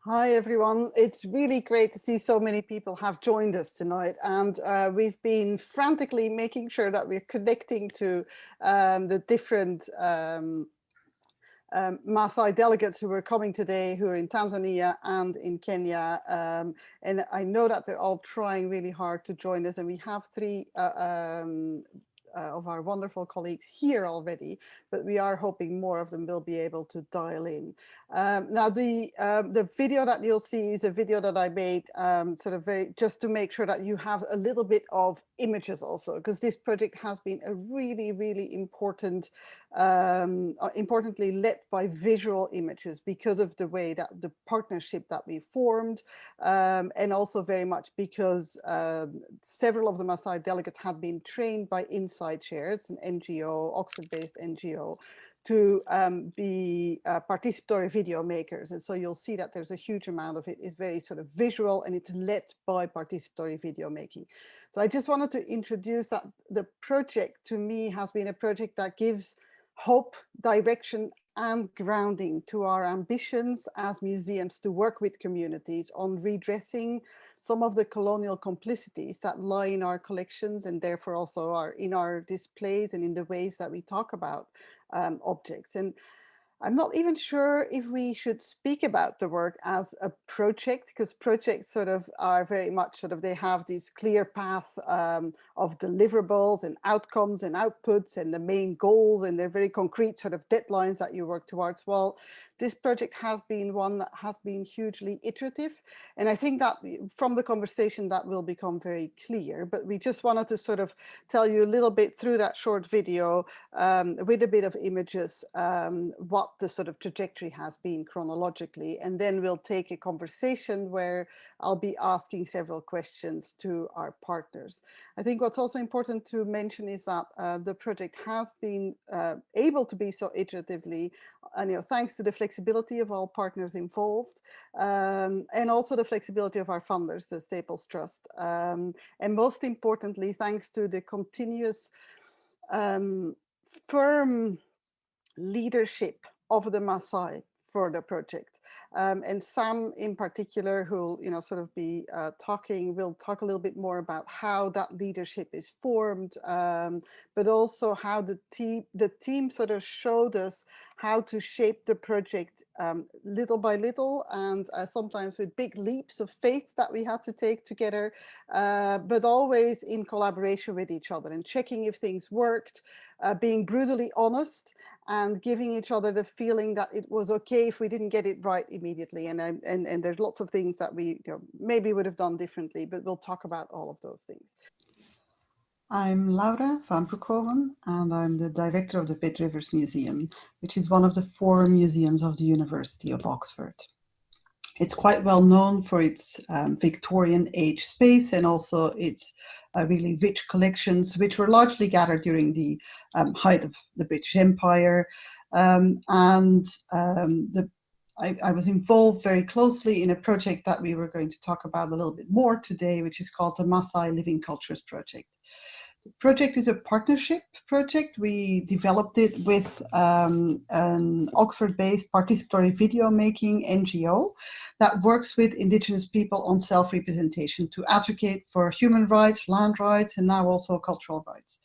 Hi everyone, it's really great to see so many people have joined us tonight, and we've been frantically making sure that we're connecting to the different Maasai delegates who are coming today, who are in Tanzania and in Kenya, and I know that they're all trying really hard to join us, and we have three of our wonderful colleagues here already, but we are hoping more of them will be able to dial in. Now, the video that you'll see is a video that I made just to make sure that you have a little bit of images also, because this project has been a really, really importantly led by visual images because of the way that the partnership that we formed, and also very much because several of the Maasai delegates have been trained by Inside Share. It's an NGO, Oxford-based NGO, to be participatory video makers. And so you'll see that there's a huge amount of it. It's very sort of visual, and it's led by participatory video making. So I just wanted to introduce that the project to me has been a project that gives hope, direction, and grounding to our ambitions as museums to work with communities on redressing some of the colonial complicities that lie in our collections, and therefore also are in our displays and in the ways that we talk about objects. And I'm not even sure if we should speak about the work as a project, because projects sort of are very much they have this clear path of deliverables and outcomes and outputs and the main goals, and they're very concrete sort of deadlines that you work towards. Well, this project has been one that has been hugely iterative, and I think that from the conversation that will become very clear. But we just wanted to sort of tell you a little bit through that short video with a bit of images what the sort of trajectory has been chronologically, and then we'll take a conversation where I'll be asking several questions to our partners. I think what's also important to mention is that the project has been able to be so iteratively, and thanks to the flexibility of all partners involved, and also the flexibility of our funders, the Staples Trust, and most importantly, thanks to the continuous firm leadership of the Maasai for the project. And Sam in particular, who will sort of be will talk a little bit more about how that leadership is formed, but also how the team sort of showed us how to shape the project little by little, and sometimes with big leaps of faith that we had to take together, but always in collaboration with each other and checking if things worked, being brutally honest, and giving each other the feeling that it was okay if we didn't get it right immediately. And there's lots of things that we maybe would have done differently, but we'll talk about all of those things. I'm Laura van Broekhoven, and I'm the director of the Pitt Rivers Museum, which is one of the 4 museums of the University of Oxford. It's quite well known for its Victorian age space, and also its really rich collections, which were largely gathered during the height of the British Empire. I was involved very closely in a project that we were going to talk about a little bit more today, which is called the Maasai Living Cultures Project. The project is a partnership project. We developed it with an Oxford-based participatory video making NGO that works with Indigenous people on self-representation to advocate for human rights, land rights, and now also cultural rights.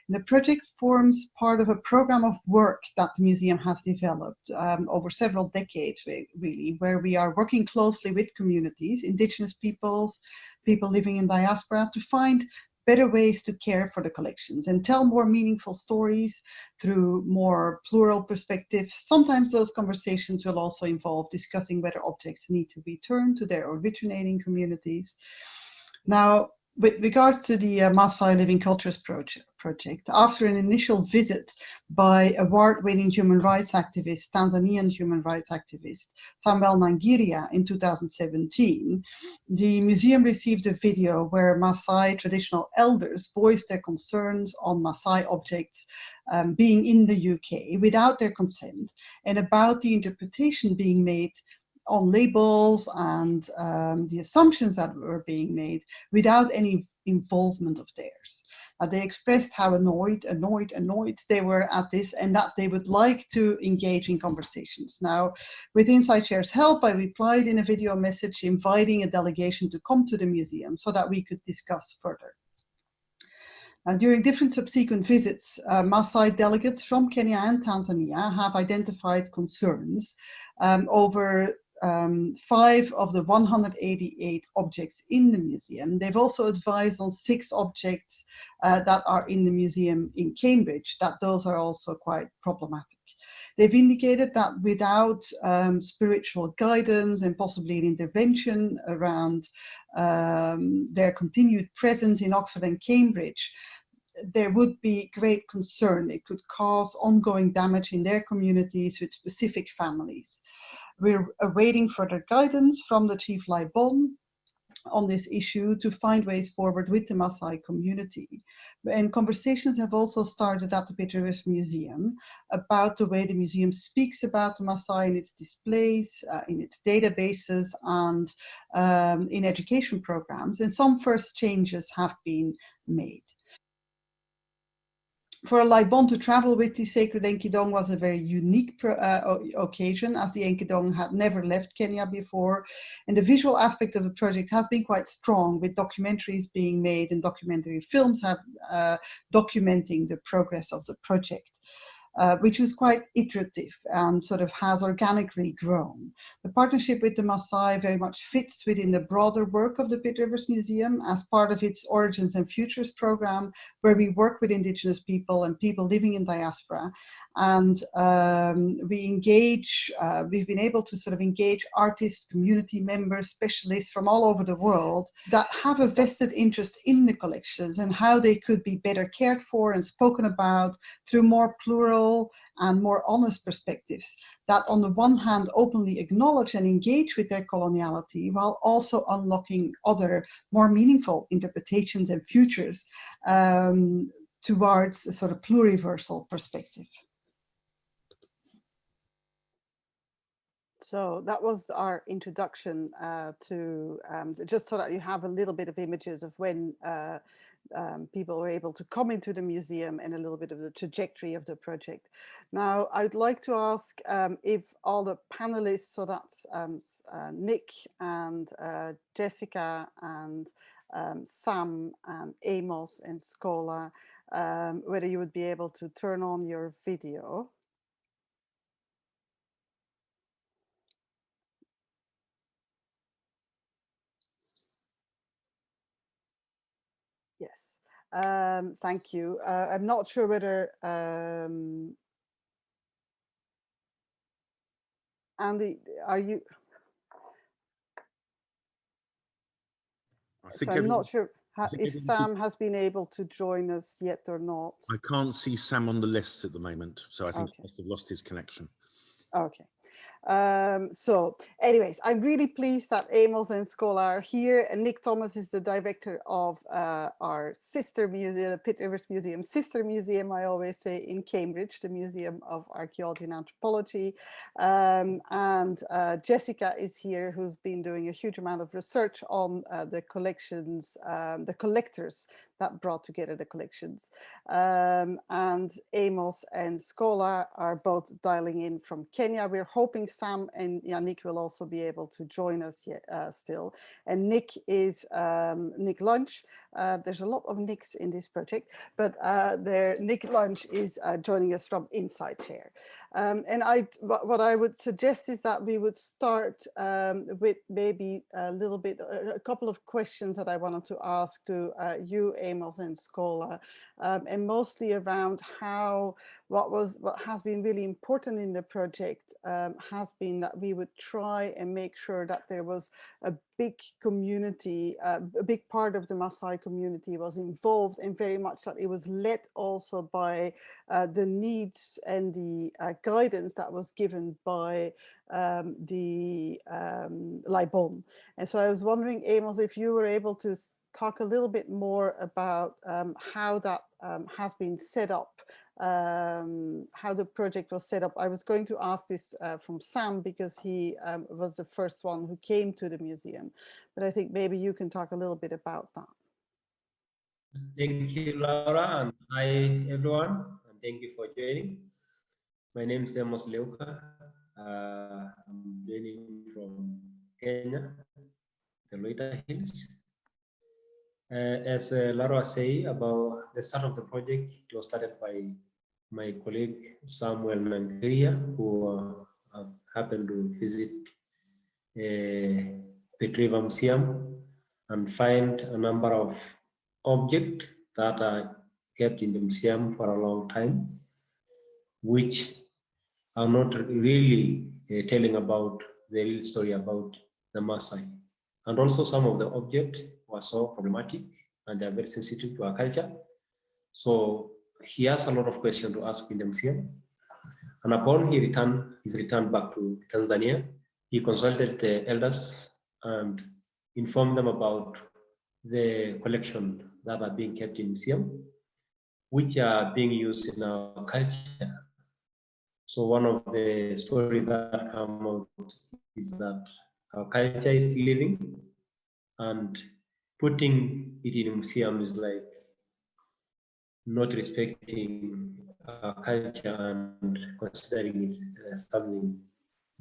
And the project forms part of a program of work that the museum has developed over several decades, really, where we are working closely with communities, Indigenous peoples, people living in diaspora, to find better ways to care for the collections and tell more meaningful stories through more plural perspectives. Sometimes those conversations will also involve discussing whether objects need to return to their originating communities. Now, with regards to the Maasai Living Cultures project, after an initial visit by award-winning human rights activist, Tanzanian human rights activist, Samuel Nangiria in 2017, the museum received a video where Maasai traditional elders voiced their concerns on Maasai objects being in the UK without their consent, and about the interpretation being made on labels and the assumptions that were being made without any involvement of theirs. They expressed how annoyed they were at this, and that they would like to engage in conversations. Now, with InsightShare's help, I replied in a video message inviting a delegation to come to the museum so that we could discuss further. During different subsequent visits, Maasai delegates from Kenya and Tanzania have identified concerns over 5 of the 188 objects in the museum. They've also advised on 6 objects that are in the museum in Cambridge, that those are also quite problematic. They've indicated that without spiritual guidance and possibly an intervention around their continued presence in Oxford and Cambridge, there would be great concern. It could cause ongoing damage in their communities with specific families. We're awaiting further guidance from the Chief Laibon on this issue to find ways forward with the Maasai community. And conversations have also started at the Pitt Rivers Museum about the way the museum speaks about the Maasai in its displays, in its databases, and in education programs. And some first changes have been made. For a Laibon to travel with the sacred Enkidu was a very unique occasion, as the Enkidu had never left Kenya before. And the visual aspect of the project has been quite strong, with documentaries being made and documentary films have documenting the progress of the project. Which was quite iterative and sort of has organically grown. The partnership with the Maasai very much fits within the broader work of the Pitt Rivers Museum as part of its Origins and Futures program, where we work with Indigenous people and people living in diaspora. And we've been able to sort of engage artists, community members, specialists from all over the world that have a vested interest in the collections and how they could be better cared for and spoken about through more plural and more honest perspectives that on the one hand openly acknowledge and engage with their coloniality while also unlocking other more meaningful interpretations and futures towards a sort of pluriversal perspective. So that was our introduction to just so that you have a little bit of images of when people were able to come into the museum and a little bit of the trajectory of the project. Now, I'd like to ask if all the panelists, so that's Nick and Jessica and Sam and Amos and Scola, whether you would be able to turn on your video. Yes, thank you. I'm not sure whether Andy, are you? So I'm not sure if Sam has been able to join us yet or not. I can't see Sam on the list at the moment, so I think he must have lost his connection. Okay. So anyways, I'm really pleased that Amos and Scola are here, and Nick Thomas is the director of our sister museum, Pitt Rivers Museum, sister museum, I always say, in Cambridge, the Museum of Archaeology and Anthropology. And Jessica is here, who's been doing a huge amount of research on the collections, the collectors that brought together the collections. And Amos and Scola are both dialing in from Kenya. We're hoping Sam and Yannick will also be able to join us yet, still. And Nick is Nick Lunch. There's a lot of Nicks in this project, but Nick Lunch is joining us from InsightShare. And what I would suggest is that we would start with maybe a couple of questions that I wanted to ask to you, Amos and Scola, and mostly around what has been really important in the project has been that we would try and make sure that there was a big community, a big part of the Maasai community was involved, and very much that it was led also by the needs and the guidance that was given by the Laibon. And so I was wondering, Amos, if you were able to talk a little bit more about how that has been set up how the project was set up. I was going to ask this from Sam because he was the first one who came to the museum, but I think maybe you can talk a little bit about that. Thank you, Laura, and hi everyone, and thank you for joining. My name is Amos Leuka. I'm joining from Kenya, the Loita Hills. As Laura said about the start of the project, it was started by my colleague Samuel Nangeria, who happened to visit Pitt Rivers Museum and find a number of objects that are kept in the museum for a long time, which are not really telling about the real story about the Maasai. And also some of the objects were so problematic and they're very sensitive to our culture. So he has a lot of questions to ask in the museum. And upon his return back to Tanzania, he consulted the elders and informed them about the collection that are being kept in museum, which are being used in our culture. So one of the stories that come out is that our culture is living, and putting it in a museum is like not respecting our culture and considering it as something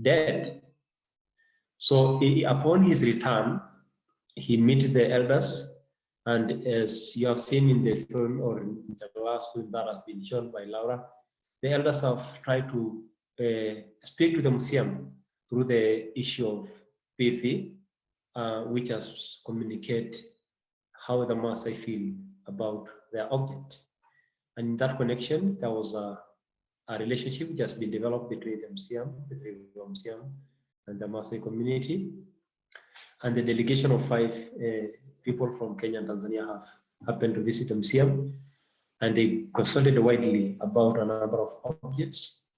dead. So upon his return, he met the elders, and as you have seen in the film or in the last film that has been shown by Laura, the elders have tried to speak to the museum through the issue of PV, which has communicate how the Maasai feel about their object. And in that connection, there was a relationship which has been developed between the museum, and the Maasai community. And the delegation of 5 people from Kenya and Tanzania have happened to visit the museum, and they consulted widely about a number of objects,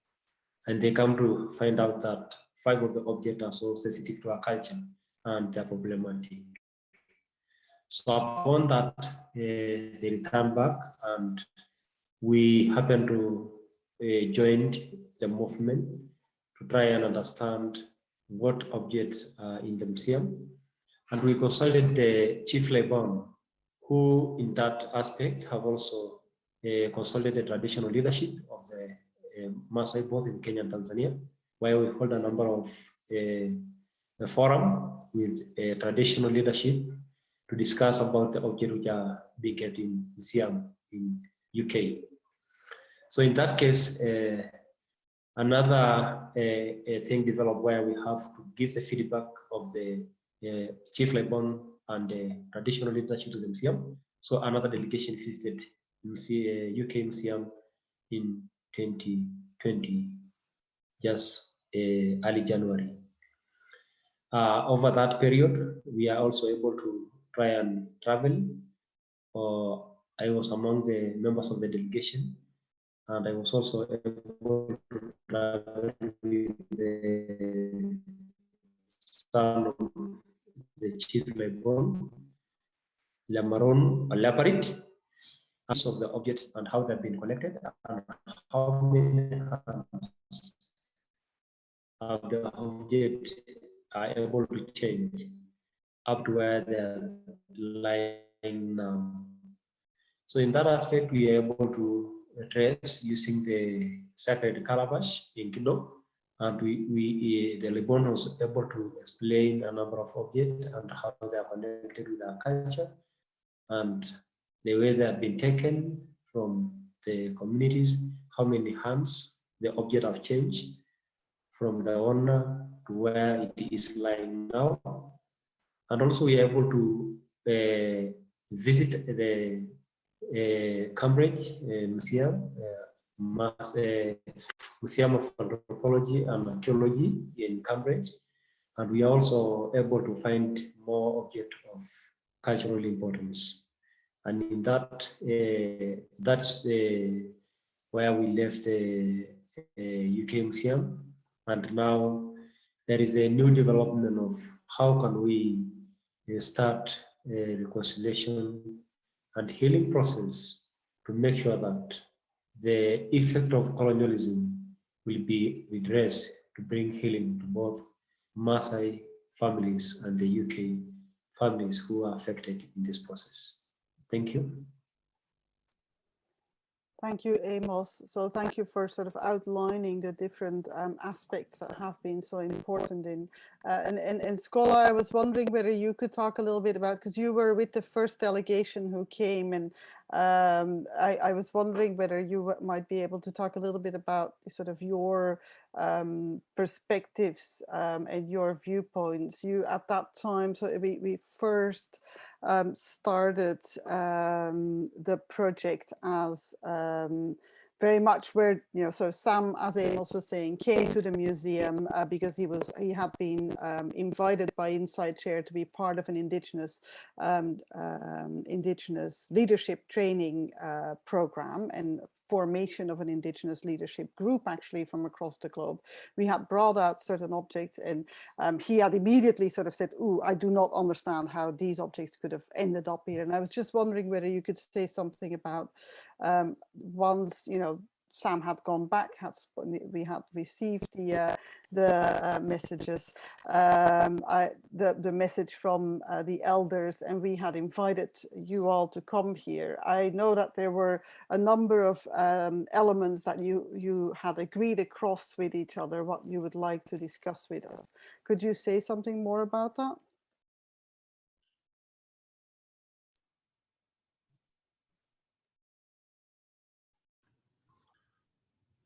and they come to find out that 5 of the objects are so sensitive to our culture and they're problematic. So upon that, they returned back, and we happened to join the movement to try and understand what objects are in the museum. And we consulted the chief librarian, who in that aspect have also consulted the traditional leadership of the Maasai, both in Kenya and Tanzania, where we hold a number of a forum with traditional leadership to discuss about the objects which are being kept in museum in UK. So in that case, another thing developed where we have to give the feedback of the chief librarian and the traditional leadership to the museum. So another delegation visited UK Museum in 2020, just early January. Over that period, we are also able to try and travel. I was among the members of the delegation, and I was also able to travel with the son of the chief librarian, Lamaron Laparit, of the objects and how they've been collected, and how many hands of the object are able to change up to where they're lying now. So in that aspect, we are able to trace using the sacred calabash in Kido, and the Lebanon was able to explain a number of objects and how they are connected with our culture and the way they have been taken from the communities, how many hands the object have changed from the owner to where it is lying now. And also we are able to visit the Cambridge Museum, Museum of Anthropology and Archaeology in Cambridge, and we are also able to find more objects of cultural importance. And in that, that's where we left the UK Museum, and now there is a new development of how can we start a reconciliation and healing process to make sure that the effect of colonialism will be redressed to bring healing to both Maasai families and the UK families who are affected in this process. Thank you. Thank you, Amos. So thank you for sort of outlining the different aspects that have been so important in, and Schola, I was wondering whether you could talk a little bit about, because you were with the first delegation who came, and I was wondering whether you might be able to talk a little bit about sort of your perspectives and your viewpoints. You at that time, so we first started the project as very much where, you know, so Sam, as Amos was saying, came to the museum because he had been invited by Inside Chair to be part of an indigenous leadership training program and formation of an indigenous leadership group, actually, from across the globe. We had brought out certain objects, and he had immediately sort of said, "Ooh, I do not understand how these objects could have ended up here." And I was just wondering whether you could say something about once, you know, Sam had gone back, we had received the messages, the message from the elders, and we had invited you all to come here. I know that there were a number of elements that you had agreed across with each other, what you would like to discuss with us. Could you say something more about that?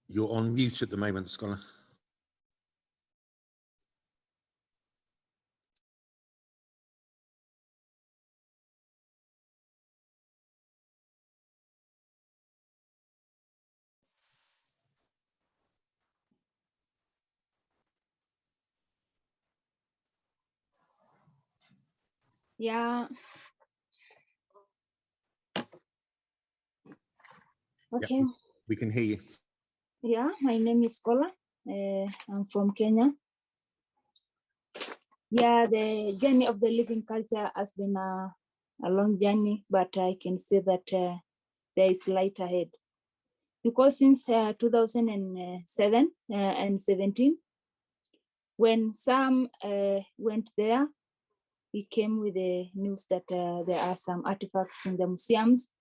You're on mute at the moment, Scholar. Yeah. Okay. Yeah, we can hear you. Yeah, my name is Kola. I'm from Kenya. Yeah, the journey of the living culture has been a long journey, but I can say that there is light ahead. Because since 2007 and 17, when Sam went there, he came with the news that there are some artifacts in the museums.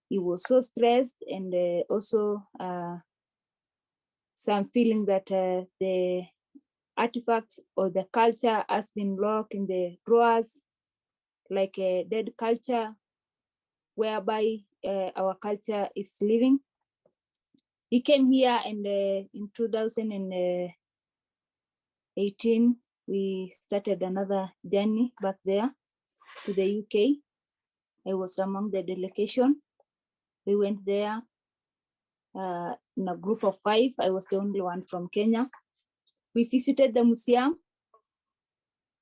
He was so stressed, and also some feeling that the artifacts or the culture has been locked in the drawers, like a dead culture, whereby our culture is living. He came here, and in 2018, we started another journey back there to the UK. I was among the delegation. We went there in a group of 5. I was the only one from Kenya. We visited the museum.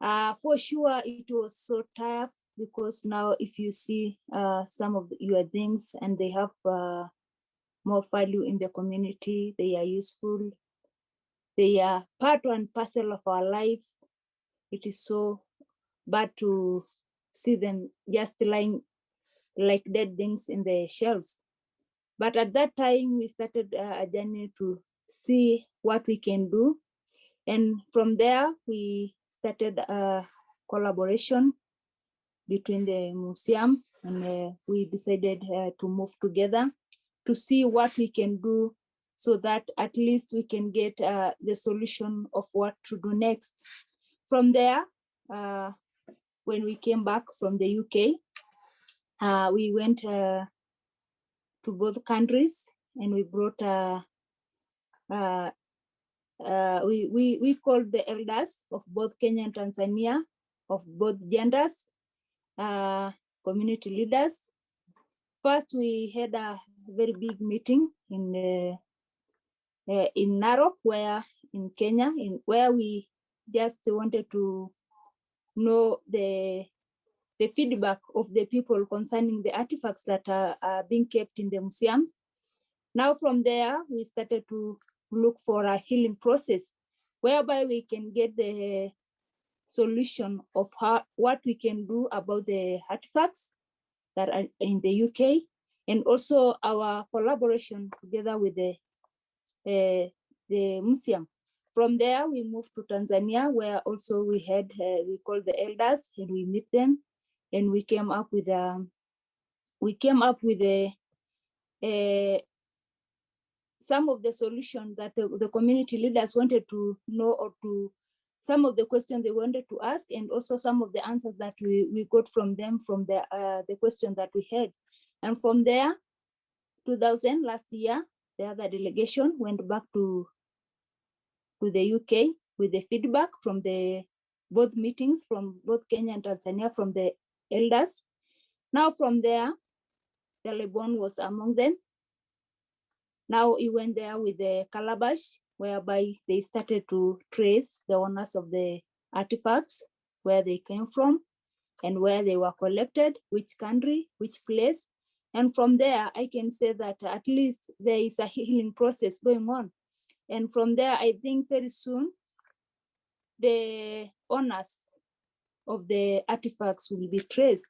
For sure, it was so tough, because now if you see some of your things and they have more value in the community, they are useful, they are part and parcel of our life, it is so bad to see them just lying like dead things in the shelves. But at that time, we started a journey to see what we can do. And from there, we started a collaboration between the museum, and we decided to move together to see what we can do, so that at least we can get the solution of what to do next. From there, when we came back from the UK, we went to both countries, and we brought we called the elders of both Kenya and Tanzania, of both genders, community leaders. First, we had a very big meeting in Narok, where in Kenya, where we just wanted to know the feedback of the people concerning the artifacts that are being kept in the museums. Now from there, we started to look for a healing process, whereby we can get the solution of what we can do about the artifacts that are in the UK, and also our collaboration together with the museum. From there, we moved to Tanzania, where also we had, we called the elders, and we meet them, and we came up with some of the solutions that the community leaders wanted to know, or to some of the questions they wanted to ask, and also some of the answers that we got from them from the question that we had. And from there, 2000, last year, the other delegation went back to the UK with the feedback from the both meetings from both Kenya and Tanzania from the elders. Now from there, the Lebon was among them. Now he went there with the calabash, whereby they started to trace the owners of the artifacts, where they came from and where they were collected, which country, which place. And from there, I can say that at least there is a healing process going on. And from there, I think very soon, the owners of the artifacts will be traced.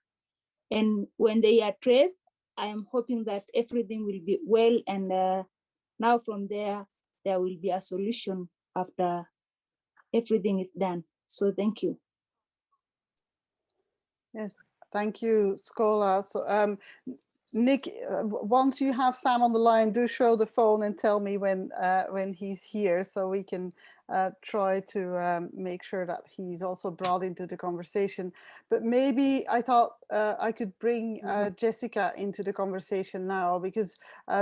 And when they are traced, I am hoping that everything will be well. And now from there will be a solution after everything is done. So thank you. Yes, thank you, Scola. So Nick, once you have Sam on the line, do show the phone and tell me when he's here, so we can try to make sure that he's also brought into the conversation. But maybe I thought I could bring Jessica into the conversation now, because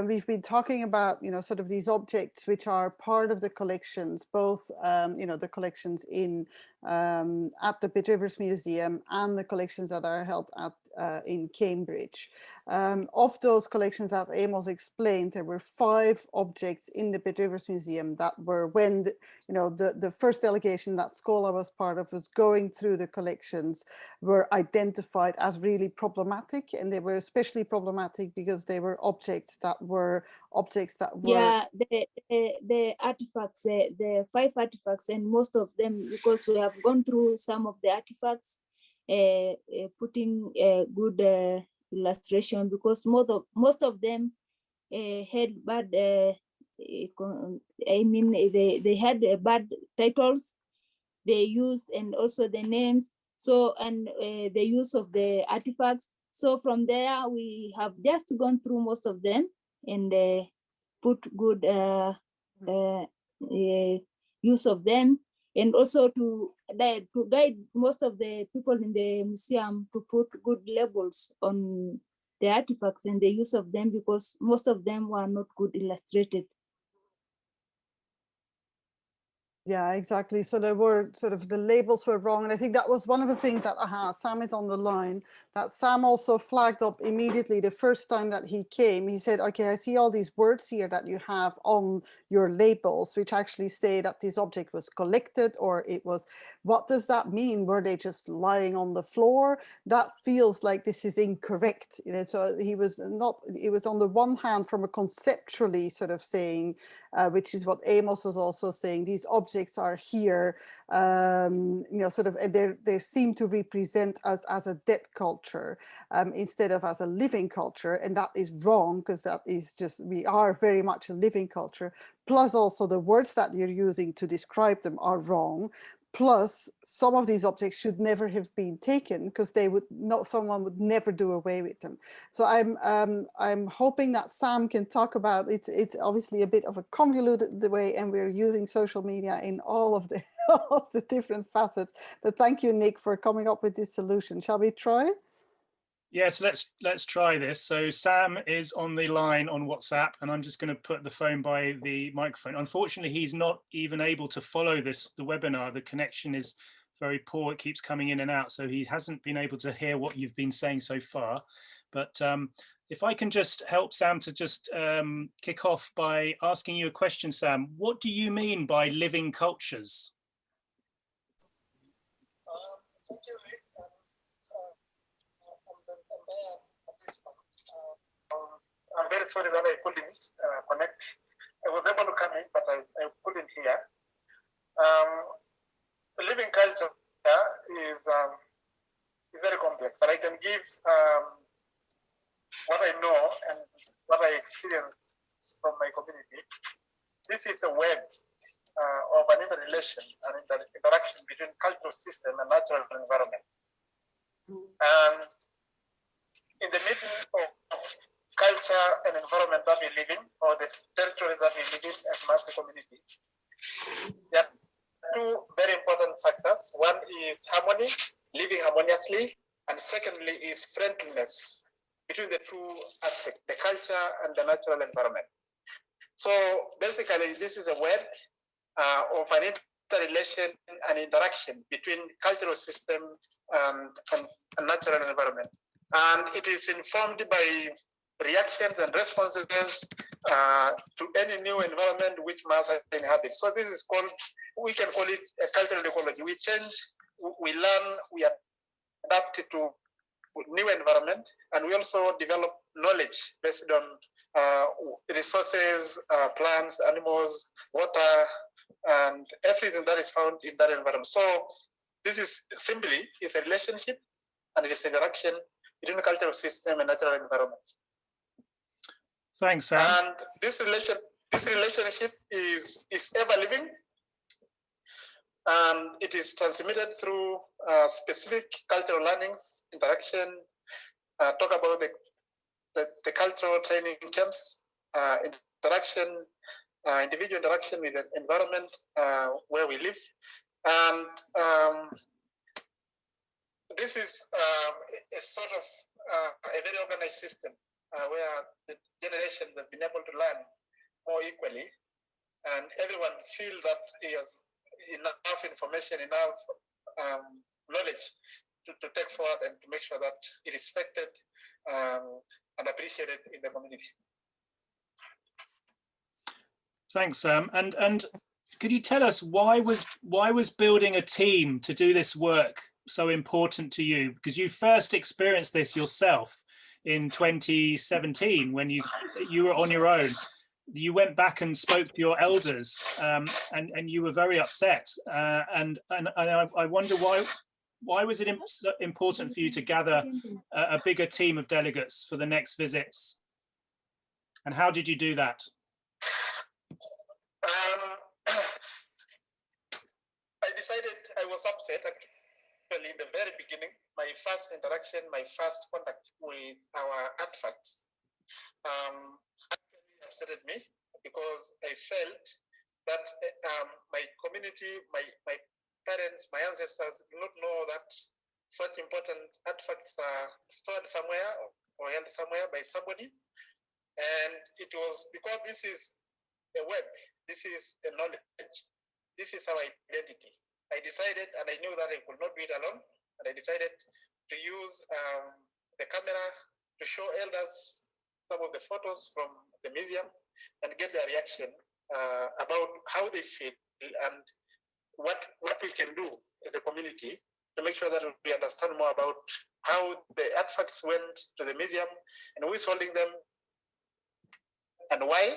we've been talking about, sort of these objects which are part of the collections, both, the collections at the Pitt Rivers Museum and the collections that are held at in Cambridge. Of those collections, as Amos explained, there were 5 objects in the Pitt Rivers Museum that were, when the first delegation that Scola was part of was going through the collections, were identified as really problematic, and they were especially problematic because they were objects that were yeah, the artifacts, the 5 artifacts, and most of them, because we have gone through some of the artifacts, putting good illustration, because most of them had bad, I mean, they had bad titles they used, and also the names. So, and the use of the artifacts. So from there, we have just gone through most of them and put good use of them, and also to guide most of the people in the museum to put good labels on the artifacts and the use of them, because most of them were not good illustrated. Yeah, exactly. So there were sort of, the labels were wrong. And I think that was one of the things that, Sam is on the line, that Sam also flagged up immediately the first time that he came. He said, okay, I see all these words here that you have on your labels, which actually say that this object was collected, or it was, what does that mean? Were they just lying on the floor? That feels like this is incorrect. So he was not, it was on the one hand from a conceptually sort of saying, which is what Amos was also saying, these objects are here, sort of, they seem to represent us as a dead culture instead of as a living culture, and that is wrong, because that is just, we are very much a living culture. Plus also the words that you're using to describe them are wrong. Plus, some of these objects should never have been taken, because they would not, someone would never do away with them. So I'm hoping that Sam can talk about it. It's obviously a bit of a convoluted way, and we're using social media in all of the of the different facets. But thank you, Nick, for coming up with this solution. Shall we try? Yes, let's try this. So Sam is on the line on WhatsApp, and I'm just going to put the phone by the microphone. Unfortunately, he's not even able to follow the webinar. The connection is very poor. It keeps coming in and out, so he hasn't been able to hear what you've been saying so far. But if I can just help Sam to just kick off by asking you a question, Sam, what do you mean by living cultures? Thank you, Rick. I'm very sorry that I couldn't connect. I was able to come in, but I couldn't hear. Living culture is very complex, but I can give what I know and experience from my community. This is a web of an interrelation and interaction between cultural system and natural environment. And in the middle of culture and environment that we live in, or the territories that we live in as Maasai community, there are two very important factors. One is harmony, living harmoniously, and secondly is friendliness between the two aspects, the culture and the natural environment. So basically, this is a web of an interrelation and interaction between cultural system and natural environment. And it is informed by reactions and responses to any new environment which Maasai inhabit. So this is called, we can call it a cultural ecology. We change, we learn, we adapt to new environment, and we also develop knowledge based on resources, plants, animals, water, and everything that is found in that environment. So this is simply, it's a relationship and it's interaction between the cultural system and natural environment. Thanks, Sam. And this relationship is ever living, and it is transmitted through specific cultural learnings, interaction, talk about the cultural training camps, interaction, individual interaction with the environment where we live. And this is a sort of a very organized system where the generations have been able to learn more equally, and everyone feels that he has enough information, enough knowledge to take forward and to make sure that it is respected and appreciated in the community. Thanks, Sam. And could you tell us why was building a team to do this work so important to you? Because you first experienced this yourself in 2017 when you were on your own. You went back and spoke to your elders, and you were very upset. And I wonder why was it important for you to gather a bigger team of delegates for the next visits? And how did you do that? I decided I was upset actually in the very beginning. My first interaction, my first contact with our artifacts actually upset me because I felt that my community, my parents, my ancestors do not know that such important artifacts are stored somewhere or held somewhere by somebody. And it was because this is a web, this is a knowledge, this is our identity. I decided, and I knew that I could not do it alone, and I decided to use the camera to show elders some of the photos from the museum and get their reaction about how they feel and what we can do as a community to make sure that we understand more about how the artifacts went to the museum and who is holding them and why,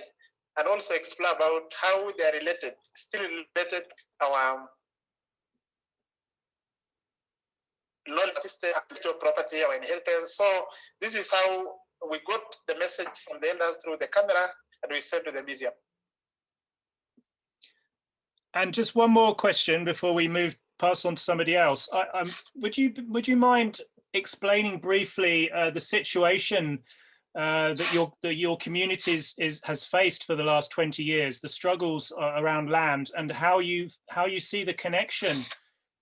and also explore about how they are related, still related our knowledge system, intellectual property, our inheritance. So this is how we got the message from the elders through the camera and we sent to the museum. And just one more question before we pass on to somebody else. Would you mind explaining briefly the situation that your communities has faced for the last 20 years, the struggles around land, and how you see the connection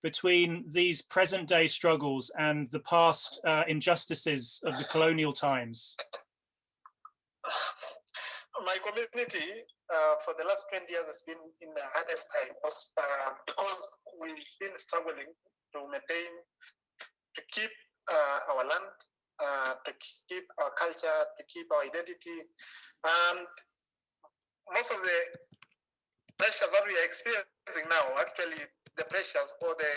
between these present day struggles and the past injustices of the colonial times? My community for the last 20 years has been in the hardest time because we've been struggling to maintain, to keep our land, to keep our culture, to keep our identity. And most of the pressure that we are experiencing now, actually the pressures or the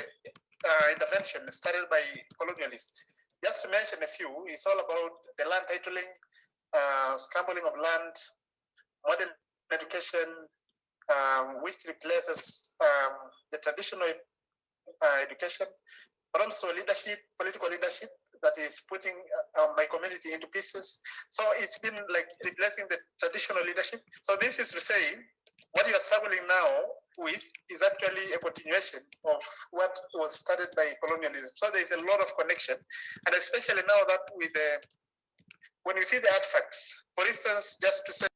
intervention started by colonialists. Just to mention a few, it's all about the land titling, scrambling of land, modern education, which replaces the traditional education, but also leadership, political leadership, that is putting my community into pieces. So it's been like replacing the traditional leadership. So this is to say, what you are struggling now with is actually a continuation of what was started by colonialism. So there is a lot of connection, and especially now that with when you see the artifacts, for instance, just to say,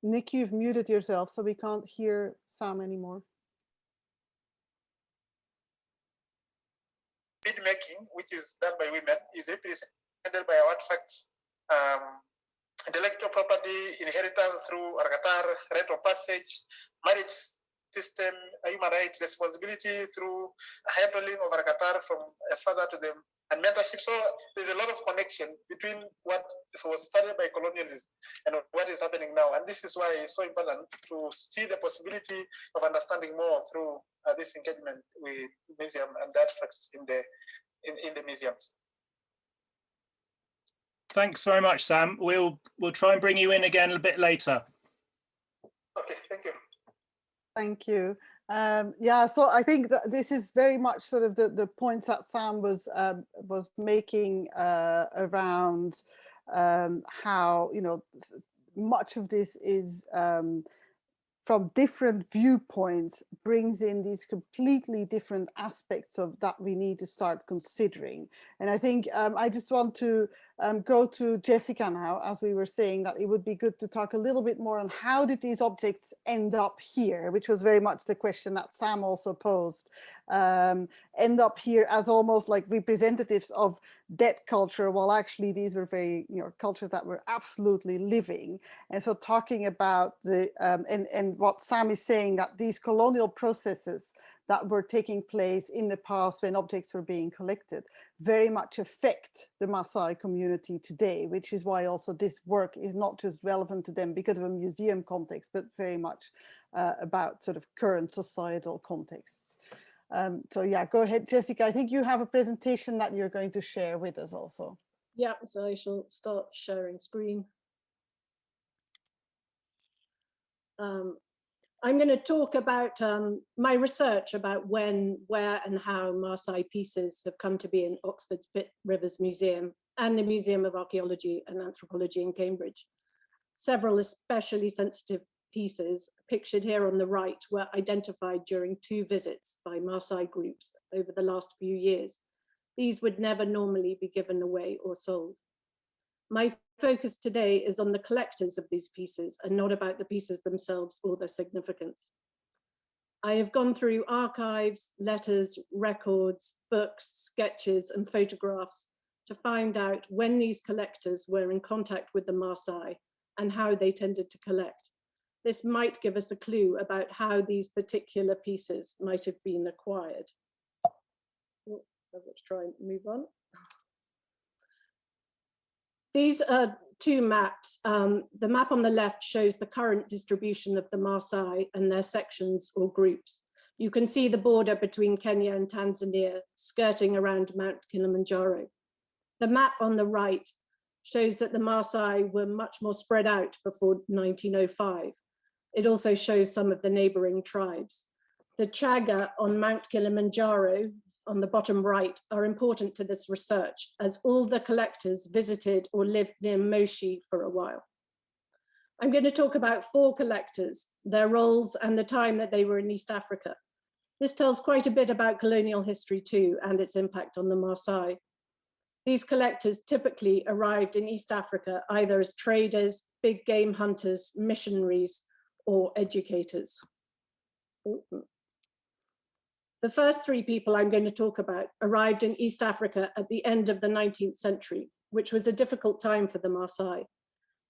Nick, you've muted yourself, so we can't hear Sam anymore. bead making, which is done by women, is represented by our artifacts, intellectual property, inheritance through Argatar, right of passage, marriage system, human rights, responsibility through handling of Argatar from a father to them, and mentorship. So there's a lot of connection between what was started by colonialism and what is happening now. And this is why it's so important to see the possibility of understanding more through this engagement with museum and the artifacts in the museums. Thanks very much, Sam. We'll try and bring you in again a bit later. Okay, thank you. Thank you. Yeah, so I think that this is very much sort of the points that Sam was making around how, you know, much of this is from different viewpoints brings in these completely different aspects of that we need to start considering. And I think I just want to go to Jessica now, as we were saying, that it would be good to talk a little bit more on how did these objects end up here, which was very much the question that Sam also posed, end up here as almost like representatives of dead culture, while actually these were very, you know, cultures that were absolutely living. And so talking about the, and what Sam is saying, that these colonial processes that were taking place in the past when objects were being collected very much affect the Maasai community today, which is why also this work is not just relevant to them because of a museum context, but very much about sort of current societal contexts. So yeah, go ahead, Jessica. I think you have a presentation that you're going to share with us also. Yeah, so I shall start sharing screen. I'm going to talk about my research about when, where and how Maasai pieces have come to be in Oxford's Pitt Rivers Museum and the Museum of Archaeology and Anthropology in Cambridge. Several especially sensitive pieces pictured here on the right were identified during 2 visits by Maasai groups over the last few years. These would never normally be given away or sold. My focus today is on the collectors of these pieces and not about the pieces themselves or their significance. I have gone through archives, letters, records, books, sketches, and photographs to find out when these collectors were in contact with the Maasai and how they tended to collect. This might give us a clue about how these particular pieces might have been acquired. Oh, let's try and move on. These are 2 maps. The map on the left shows the current distribution of the Maasai and their sections or groups. You can see the border between Kenya and Tanzania skirting around Mount Kilimanjaro. The map on the right shows that the Maasai were much more spread out before 1905. It also shows some of the neighboring tribes. The Chaga on Mount Kilimanjaro on the bottom right are important to this research, as all the collectors visited or lived near Moshi for a while. I'm going to talk about 4 collectors, their roles and the time that they were in East Africa. This tells quite a bit about colonial history too, and its impact on the Maasai. These collectors typically arrived in East Africa either as traders, big game hunters, missionaries, or educators. The first 3 people I'm going to talk about arrived in East Africa at the end of the 19th century, which was a difficult time for the Maasai.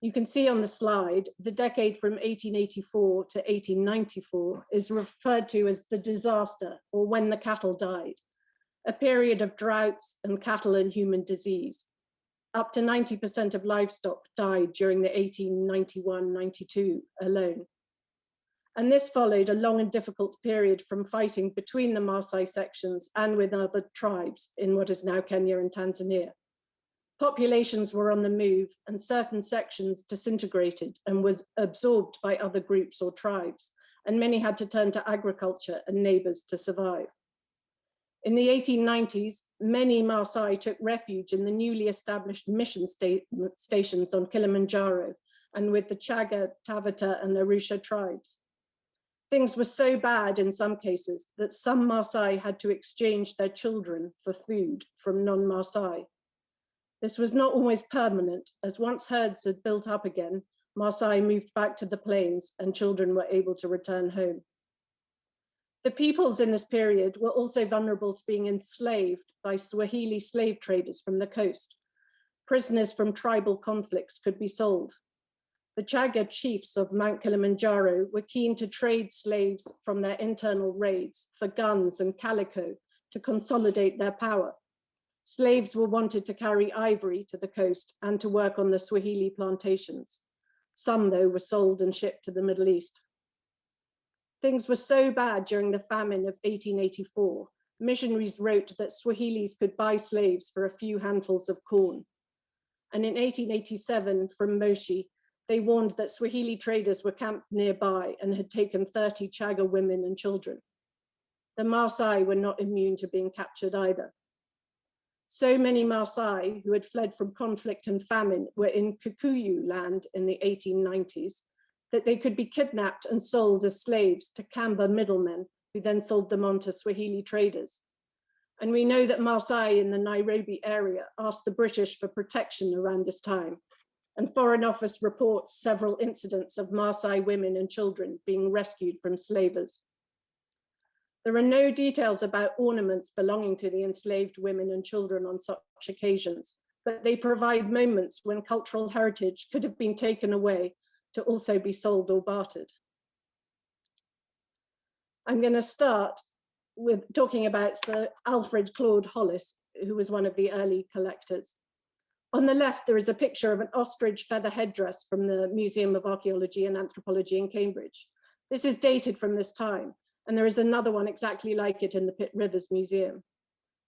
You can see on the slide, the decade from 1884 to 1894 is referred to as the disaster, or when the cattle died, a period of droughts and cattle and human disease. Up to 90% of livestock died during the 1891-92 alone. And this followed a long and difficult period from fighting between the Maasai sections and with other tribes in what is now Kenya and Tanzania. Populations were on the move and certain sections disintegrated and was absorbed by other groups or tribes, and many had to turn to agriculture and neighbors to survive. In the 1890s, many Maasai took refuge in the newly established mission stations on Kilimanjaro and with the Chaga, Taveta, and Arusha tribes. Things were so bad in some cases that some Maasai had to exchange their children for food from non-Maasai. This was not always permanent, as once herds had built up again, Maasai moved back to the plains and children were able to return home. The peoples in this period were also vulnerable to being enslaved by Swahili slave traders from the coast. Prisoners from tribal conflicts could be sold. The Chaga chiefs of Mount Kilimanjaro were keen to trade slaves from their internal raids for guns and calico to consolidate their power. Slaves were wanted to carry ivory to the coast and to work on the Swahili plantations. Some, though, were sold and shipped to the Middle East. Things were so bad during the famine of 1884, missionaries wrote that Swahilis could buy slaves for a few handfuls of corn. And in 1887, from Moshi, they warned that Swahili traders were camped nearby and had taken 30 Chaga women and children. The Maasai were not immune to being captured either. So many Maasai who had fled from conflict and famine were in Kikuyu land in the 1890s, that they could be kidnapped and sold as slaves to Kamba middlemen, who then sold them on to Swahili traders. And we know that Maasai in the Nairobi area asked the British for protection around this time. And Foreign Office reports several incidents of Maasai women and children being rescued from slavers. There are no details about ornaments belonging to the enslaved women and children on such occasions, but they provide moments when cultural heritage could have been taken away to also be sold or bartered. I'm going to start with talking about Sir Alfred Claude Hollis, who was one of the early collectors. On the left, there is a picture of an ostrich feather headdress from the Museum of Archaeology and Anthropology in Cambridge. This is dated from this time, and there is another one exactly like it in the Pitt Rivers Museum.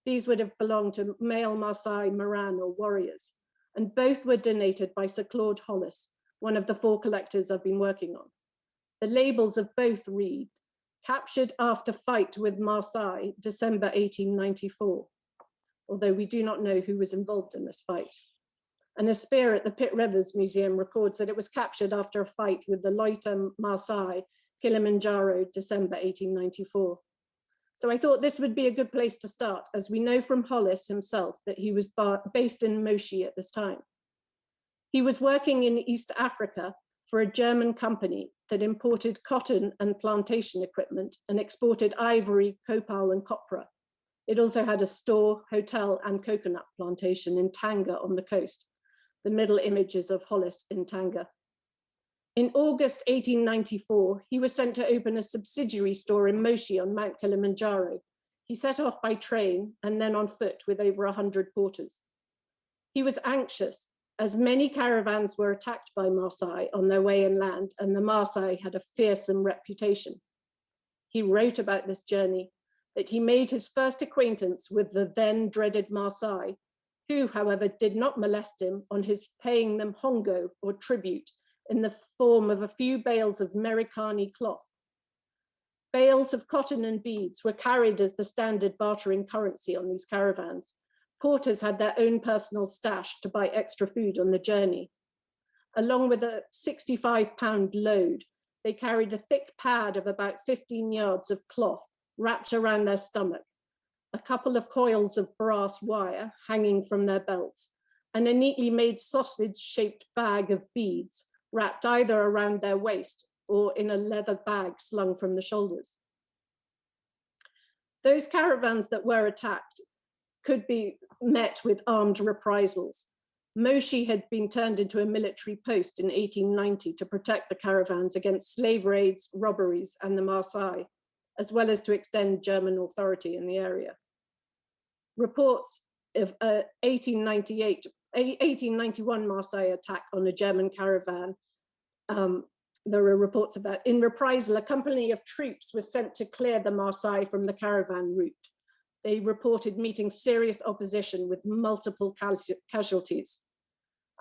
These would have belonged to male Maasai Moran or warriors, and both were donated by Sir Claude Hollis, one of the 4 collectors I've been working on. The labels of both read, "Captured after fight with Maasai, December 1894," although we do not know who was involved in this fight. And a spear at the Pitt Rivers Museum records that it was captured after a fight with the Loita Maasai, Kilimanjaro, December 1894. So I thought this would be a good place to start, as we know from Hollis himself that he was based in Moshi at this time. He was working in East Africa for a German company that imported cotton and plantation equipment and exported ivory, copal, and copra. It also had a store, hotel, and coconut plantation in Tanga on the coast. The middle image is of Hollis in Tanga. In August 1894, he was sent to open a subsidiary store in Moshi on Mount Kilimanjaro. He set off by train and then on foot with over 100 porters. He was anxious, as many caravans were attacked by Maasai on their way inland, and the Maasai had a fearsome reputation. He wrote about this journey, that he made his first acquaintance with the then dreaded Maasai, who, however, did not molest him on his paying them hongo or tribute in the form of a few bales of Merikani cloth. Bales of cotton and beads were carried as the standard bartering currency on these caravans. Porters had their own personal stash to buy extra food on the journey. Along with a 65-pound load, they carried a thick pad of about 15 yards of cloth wrapped around their stomach, a couple of coils of brass wire hanging from their belts, and a neatly made sausage-shaped bag of beads wrapped either around their waist or in a leather bag slung from the shoulders. Those caravans that were attacked could be met with armed reprisals. Moshi had been turned into a military post in 1890 to protect the caravans against slave raids, robberies, and the Maasai, as well as to extend German authority in the area. Reports of 1891 Maasai attack on a German caravan, there are reports of that. In reprisal, a company of troops was sent to clear the Maasai from the caravan route. They reported meeting serious opposition with multiple casualties.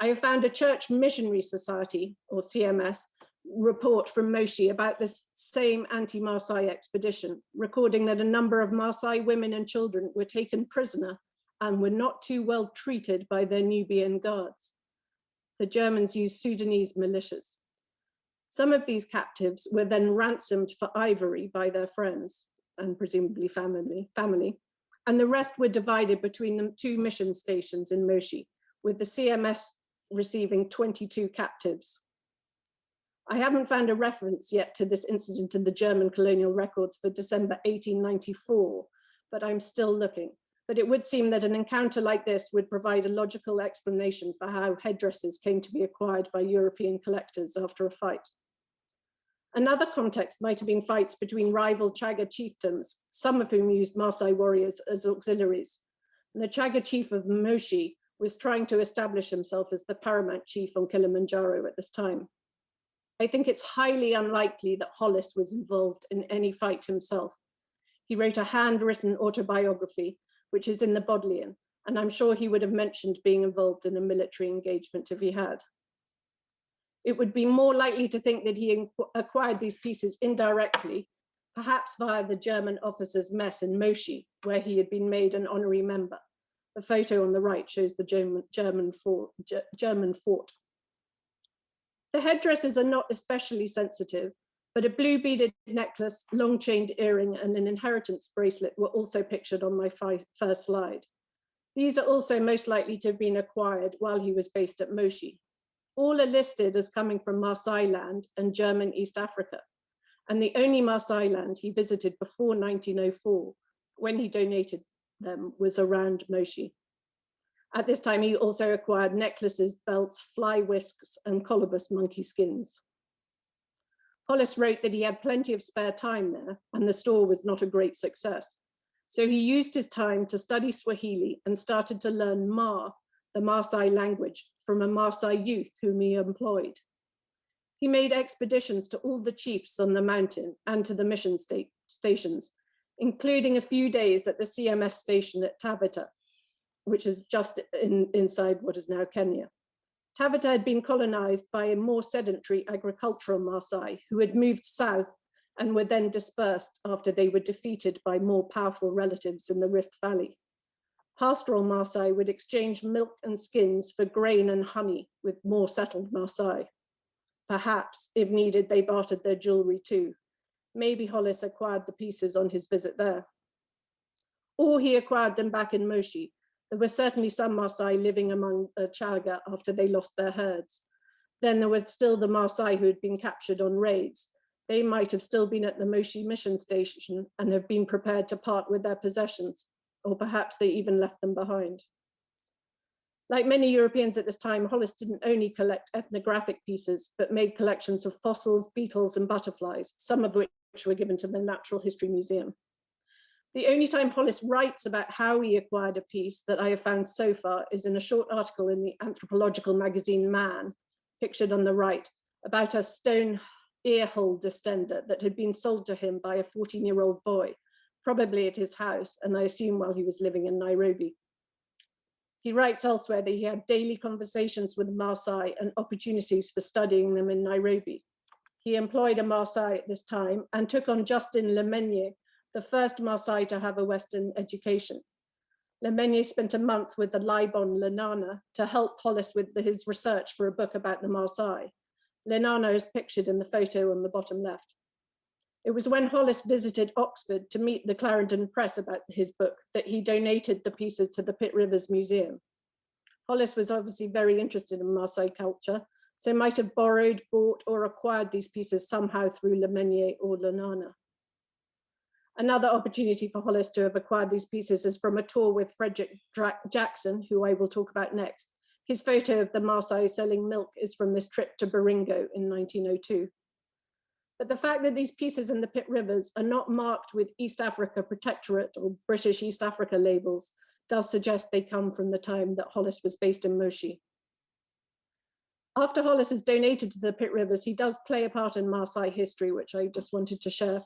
I have found a church missionary society, or CMS, report from Moshi about this same anti-Maasai expedition, recording that a number of Maasai women and children were taken prisoner and were not too well treated by their Nubian guards. The Germans used Sudanese militias. Some of these captives were then ransomed for ivory by their friends and presumably family, and the rest were divided between the 2 mission stations in Moshi, with the CMS receiving 22 captives. I haven't found a reference yet to this incident in the German colonial records for December 1894, but I'm still looking. But it would seem that an encounter like this would provide a logical explanation for how headdresses came to be acquired by European collectors after a fight. Another context might have been fights between rival Chaga chiefdoms, some of whom used Maasai warriors as auxiliaries. And the Chaga chief of Moshi was trying to establish himself as the paramount chief on Kilimanjaro at this time. I think it's highly unlikely that Hollis was involved in any fight himself. He wrote a handwritten autobiography, which is in the Bodleian, and I'm sure he would have mentioned being involved in a military engagement if he had. It would be more likely to think that he acquired these pieces indirectly, perhaps via the German officers' mess in Moshi, where he had been made an honorary member. The photo on the right shows the German fort. The headdresses are not especially sensitive, but a blue beaded necklace, long chained earring, and an inheritance bracelet were also pictured on my first slide. These are also most likely to have been acquired while he was based at Moshi. All are listed as coming from Maasai land and German East Africa, and the only Maasai land he visited before 1904, when he donated them, was around Moshi. At this time, he also acquired necklaces, belts, fly whisks, and colobus monkey skins. Hollis wrote that he had plenty of spare time there, and the store was not a great success. So he used his time to study Swahili and started to learn Ma, the Maasai language, from a Maasai youth whom he employed. He made expeditions to all the chiefs on the mountain and to the mission stations, including a few days at the CMS station at Taveta, which is just inside what is now Kenya. Taveta had been colonized by a more sedentary agricultural Maasai who had moved south and were then dispersed after they were defeated by more powerful relatives in the Rift Valley. Pastoral Maasai would exchange milk and skins for grain and honey with more settled Maasai. Perhaps, if needed, they bartered their jewelry too. Maybe Hollis acquired the pieces on his visit there. Or he acquired them back in Moshi. There were certainly some Maasai living among the Chaga after they lost their herds. Then there were still the Maasai who had been captured on raids. They might have still been at the Moshi mission station and have been prepared to part with their possessions, or perhaps they even left them behind. Like many Europeans at this time, Hollis didn't only collect ethnographic pieces, but made collections of fossils, beetles, and butterflies, some of which were given to the Natural History Museum. The only time Hollis writes about how he acquired a piece that I have found so far is in a short article in the anthropological magazine Man, pictured on the right, about a stone earhole distender that had been sold to him by a 14-year-old boy, probably at his house, and I assume while he was living in Nairobi. He writes elsewhere that he had daily conversations with Maasai and opportunities for studying them in Nairobi. He employed a Maasai at this time and took on Justin Lemenye, the first Maasai to have a Western education. Lemenye spent a month with the Laibon Lenana to help Hollis with his research for a book about the Maasai. Lenana is pictured in the photo on the bottom left. It was when Hollis visited Oxford to meet the Clarendon Press about his book that he donated the pieces to the Pitt Rivers Museum. Hollis was obviously very interested in Maasai culture, so might have borrowed, bought, or acquired these pieces somehow through Lemenye or Lenana. Another opportunity for Hollis to have acquired these pieces is from a tour with Frederick Jackson, who I will talk about next. His photo of the Maasai selling milk is from this trip to Baringo in 1902. But the fact that these pieces in the Pitt Rivers are not marked with East Africa Protectorate or British East Africa labels does suggest they come from the time that Hollis was based in Moshi. After Hollis is donated to the Pitt Rivers, he does play a part in Maasai history, which I just wanted to share.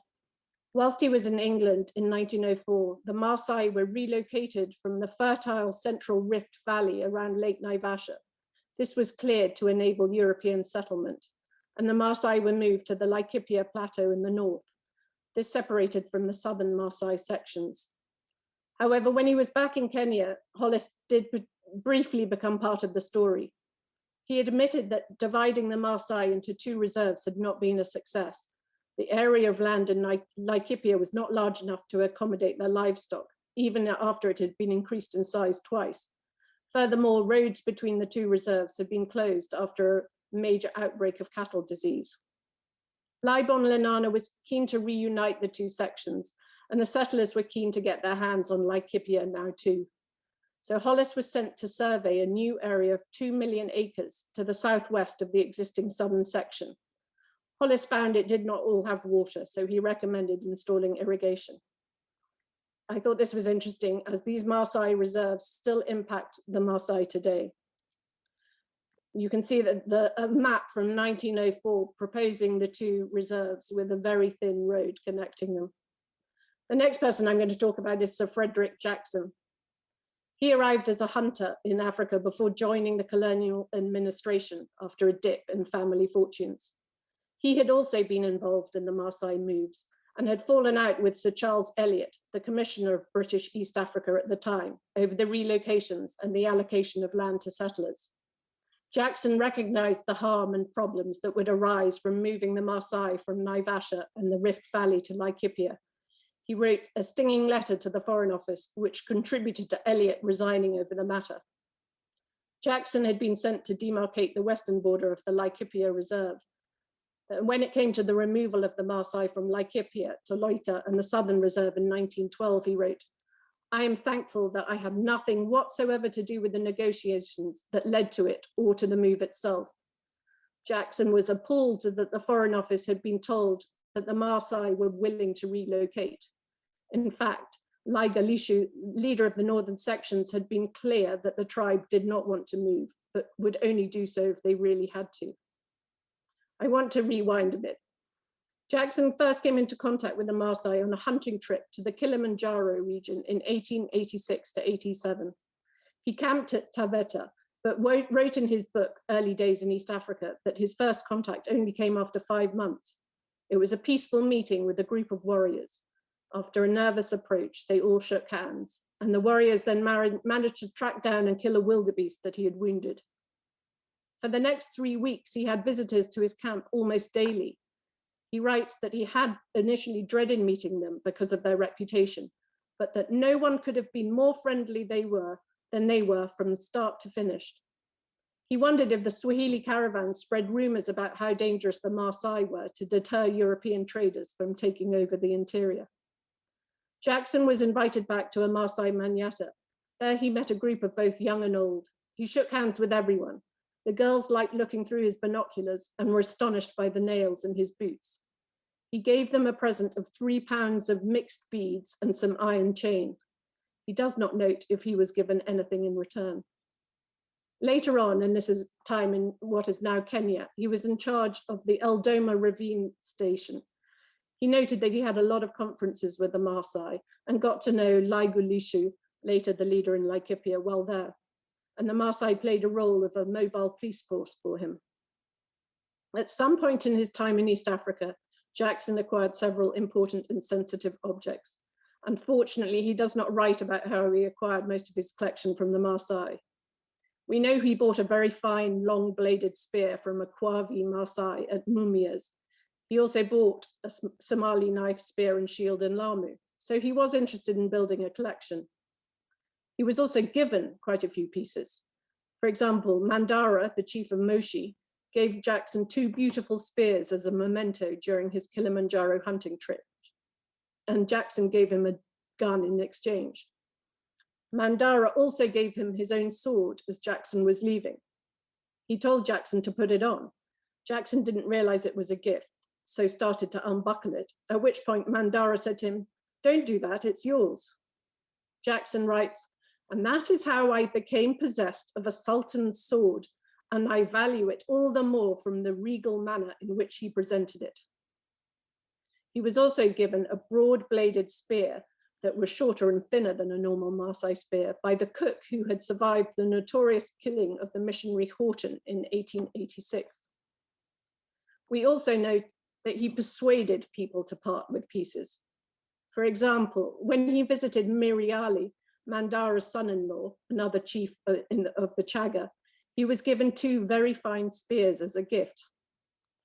Whilst he was in England in 1904, the Maasai were relocated from the fertile central Rift Valley around Lake Naivasha. This was cleared to enable European settlement. and the Maasai were moved to the Laikipia Plateau in the north. This separated from the southern Maasai sections. However, when he was back in Kenya, Hollis did briefly become part of the story. He admitted that dividing the Maasai into 2 reserves had not been a success. The area of land in Laikipia was not large enough to accommodate their livestock, even after it had been increased in size twice. Furthermore, roads between the 2 reserves had been closed after a major outbreak of cattle disease. Laibon Lenana was keen to reunite the 2 sections, and the settlers were keen to get their hands on Laikipia now too. So Hollis was sent to survey a new area of 2 million acres to the southwest of the existing southern section. Hollis found it did not all have water, so he recommended installing irrigation. I thought this was interesting, as these Maasai reserves still impact the Maasai today. You can see that a map from 1904 proposing the 2 reserves with a very thin road connecting them. The next person I'm going to talk about is Sir Frederick Jackson. He arrived as a hunter in Africa before joining the colonial administration after a dip in family fortunes. He had also been involved in the Maasai moves and had fallen out with Sir Charles Eliot, the Commissioner of British East Africa at the time, over the relocations and the allocation of land to settlers. Jackson recognized the harm and problems that would arise from moving the Maasai from Naivasha and the Rift Valley to Laikipia. He wrote a stinging letter to the Foreign Office, which contributed to Eliot resigning over the matter. Jackson had been sent to demarcate the western border of the Laikipia Reserve. When it came to the removal of the Maasai from Laikipia to Loita and the Southern Reserve in 1912, he wrote, "I am thankful that I had nothing whatsoever to do with the negotiations that led to it or to the move itself." Jackson was appalled that the Foreign Office had been told that the Maasai were willing to relocate. In fact, Laiga Lishu, leader of the northern sections, had been clear that the tribe did not want to move, but would only do so if they really had to. I want to rewind a bit. Jackson first came into contact with the Maasai on a hunting trip to the Kilimanjaro region in 1886 to 87. He camped at Taveta, but wrote in his book, Early Days in East Africa, that his first contact only came after 5 months. It was a peaceful meeting with a group of warriors. After a nervous approach, they all shook hands, and the warriors then managed to track down and kill a wildebeest that he had wounded. For the next 3 weeks, he had visitors to his camp almost daily. He writes that he had initially dreaded meeting them because of their reputation, but that no one could have been more friendly than they were from start to finish. He wondered if the Swahili caravans spread rumors about how dangerous the Maasai were to deter European traders from taking over the interior. Jackson was invited back to a Maasai manyatta. There he met a group of both young and old. He shook hands with everyone. The girls liked looking through his binoculars and were astonished by the nails in his boots. He gave them a present of 3 pounds of mixed beads and some iron chain. He does not note if he was given anything in return. Later on, and this is time in what is now Kenya, he was in charge of the Eldoma Ravine Station. He noted that he had a lot of conferences with the Maasai and got to know Laiga Lishu, later the leader in Laikipia, well there. And the Maasai played a role of a mobile police force for him. At some point in his time in East Africa, Jackson acquired several important and sensitive objects. Unfortunately, he does not write about how he acquired most of his collection from the Maasai. We know he bought a very fine, long-bladed spear from a Kwavi Maasai at Mumias. He also bought a Somali knife, spear, and shield in Lamu. So he was interested in building a collection. He was also given quite a few pieces. For example, Mandara, the chief of Moshi, gave Jackson 2 beautiful spears as a memento during his Kilimanjaro hunting trip. And Jackson gave him a gun in exchange. Mandara also gave him his own sword as Jackson was leaving. He told Jackson to put it on. Jackson didn't realize it was a gift, so started to unbuckle it, at which point Mandara said to him, "Don't do that, it's yours." Jackson writes, "And that is how I became possessed of a sultan's sword, and I value it all the more from the regal manner in which he presented it." He was also given a broad-bladed spear that was shorter and thinner than a normal Maasai spear by the cook who had survived the notorious killing of the missionary Horton in 1886. We also know that he persuaded people to part with pieces. For example, when he visited Miriali, Mandara's son-in-law, another chief of the Chaga, he was given 2 very fine spears as a gift.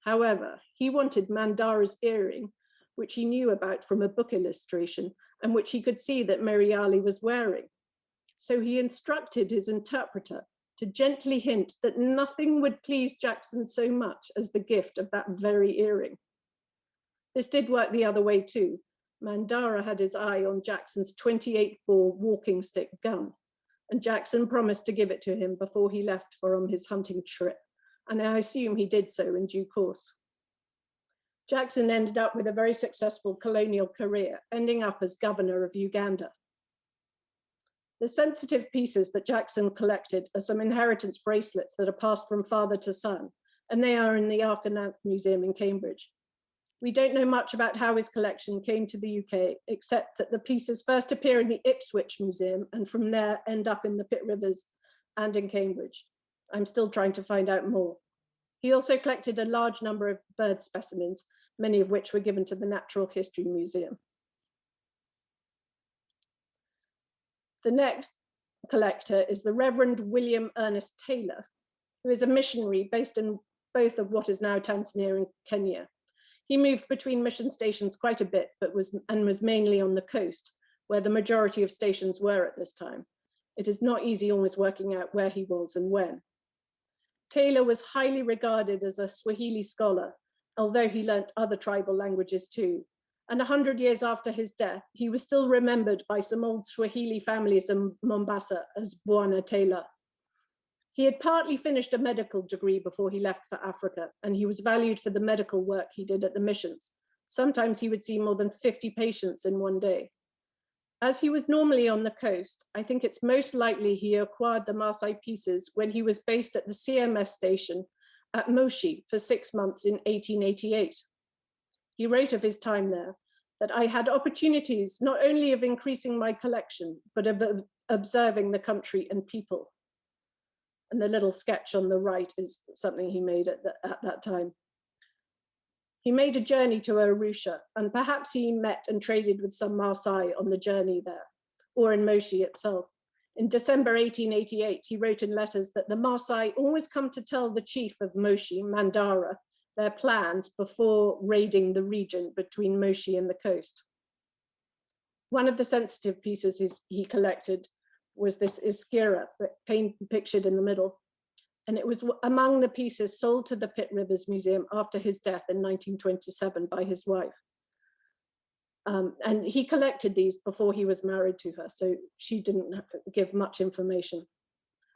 However, he wanted Mandara's earring, which he knew about from a book illustration and which he could see that Miriali was wearing. So he instructed his interpreter to gently hint that nothing would please Jackson so much as the gift of that very earring. This did work the other way too. Mandara had his eye on Jackson's 28-bore walking stick gun, and Jackson promised to give it to him before he left for his hunting trip, and I assume he did so in due course. Jackson ended up with a very successful colonial career, ending up as governor of Uganda. The sensitive pieces that Jackson collected are some inheritance bracelets that are passed from father to son, and they are in the Arkananth Museum in Cambridge. We don't know much about how his collection came to the UK, except that the pieces first appear in the Ipswich Museum and from there end up in the Pitt Rivers and in Cambridge. I'm still trying to find out more. He also collected a large number of bird specimens, many of which were given to the Natural History Museum. The next collector is the Reverend William Ernest Taylor, who is a missionary based in both of what is now Tanzania and Kenya. He moved between mission stations quite a bit, but was mainly on the coast, where the majority of stations were at this time. It is not easy always working out where he was and when. Taylor was highly regarded as a Swahili scholar, although he learnt other tribal languages too. And 100 years after his death, he was still remembered by some old Swahili families in Mombasa as Bwana Taylor. He had partly finished a medical degree before he left for Africa, and he was valued for the medical work he did at the missions. Sometimes he would see more than 50 patients in one day. As he was normally on the coast, I think it's most likely he acquired the Maasai pieces when he was based at the CMS station at Moshi for 6 months in 1888. He wrote of his time there that I had opportunities not only of increasing my collection, but of observing the country and people. And the little sketch on the right is something he made at that time. He made a journey to Arusha, and perhaps he met and traded with some Maasai on the journey there, or in Moshi itself. In December 1888, he wrote in letters that the Maasai always come to tell the chief of Moshi, Mandara, their plans before raiding the region between Moshi and the coast. One of the sensitive pieces he collected was this iskira, pictured in the middle. And it was among the pieces sold to the Pitt Rivers Museum after his death in 1927 by his wife. And he collected these before he was married to her, so she didn't give much information.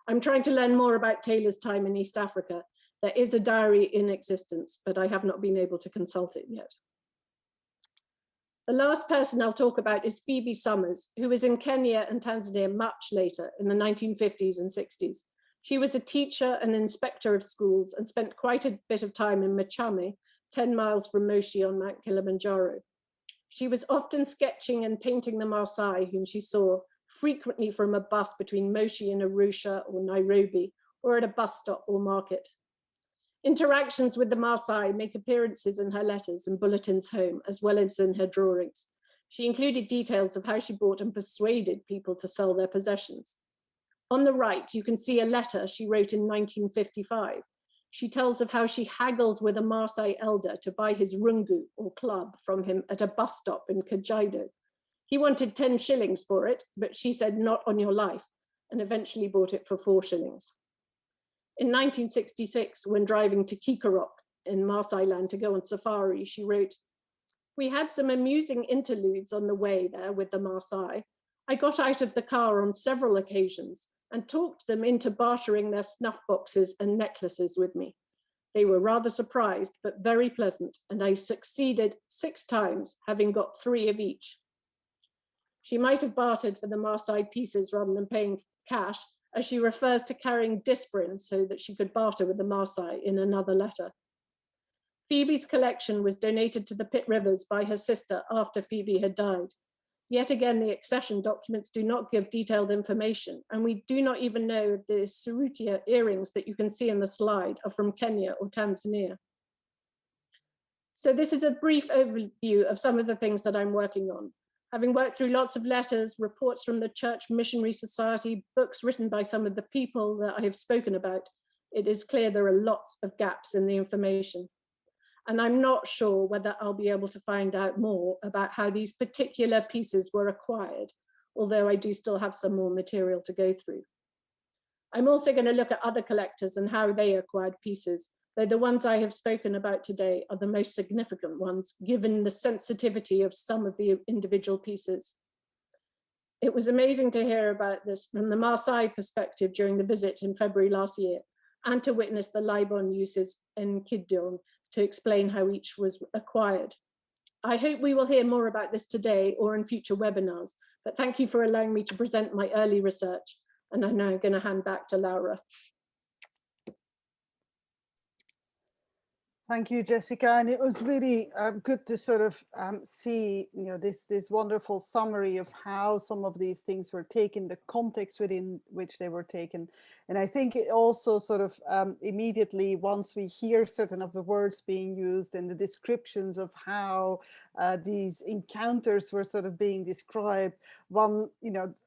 I'm trying to learn more about Taylor's time in East Africa. There is a diary in existence, but I have not been able to consult it yet. The last person I'll talk about is Phoebe Summers, who was in Kenya and Tanzania much later in the 1950s and 60s. She was a teacher and inspector of schools and spent quite a bit of time in Machame, 10 miles from Moshi on Mount Kilimanjaro. She was often sketching and painting the Maasai whom she saw, frequently from a bus between Moshi and Arusha or Nairobi, or at a bus stop or market. Interactions with the Maasai make appearances in her letters and bulletins home, as well as in her drawings. She included details of how she bought and persuaded people to sell their possessions. On the right, you can see a letter she wrote in 1955. She tells of how she haggled with a Maasai elder to buy his rungu, or club, from him at a bus stop in Kajiado. He wanted 10 shillings for it, but she said, "Not on your life," and eventually bought it for 4 shillings. In 1966, when driving to Kikarok in Maasai land to go on safari, she wrote, "We had some amusing interludes on the way there with the Maasai. I got out of the car on several occasions and talked them into bartering their snuff boxes and necklaces with me. They were rather surprised, but very pleasant, and I succeeded 6 times, having got 3 of each." She might have bartered for the Maasai pieces rather than paying cash, as she refers to carrying disprin so that she could barter with the Maasai in another letter. Phoebe's collection was donated to the Pitt Rivers by her sister after Phoebe had died. Yet again, the accession documents do not give detailed information, and we do not even know if the Surutia earrings that you can see in the slide are from Kenya or Tanzania. So this is a brief overview of some of the things that I'm working on. Having worked through lots of letters, reports from the Church Missionary Society, books written by some of the people that I have spoken about, it is clear there are lots of gaps in the information. And I'm not sure whether I'll be able to find out more about how these particular pieces were acquired, although I do still have some more material to go through. I'm also going to look at other collectors and how they acquired pieces, though the ones I have spoken about today are the most significant ones, given the sensitivity of some of the individual pieces. It was amazing to hear about this from the Maasai perspective during the visit in February last year, and to witness the Libon uses in Kidong to explain how each was acquired. I hope we will hear more about this today or in future webinars, but thank you for allowing me to present my early research. And I'm now going to hand back to Laura. Thank you, Jessica. And it was really good to sort of see, this wonderful summary of how some of these things were taken, the context within which they were taken. And I think it also sort of immediately, once we hear certain of the words being used and the descriptions of how these encounters were sort of being described, one,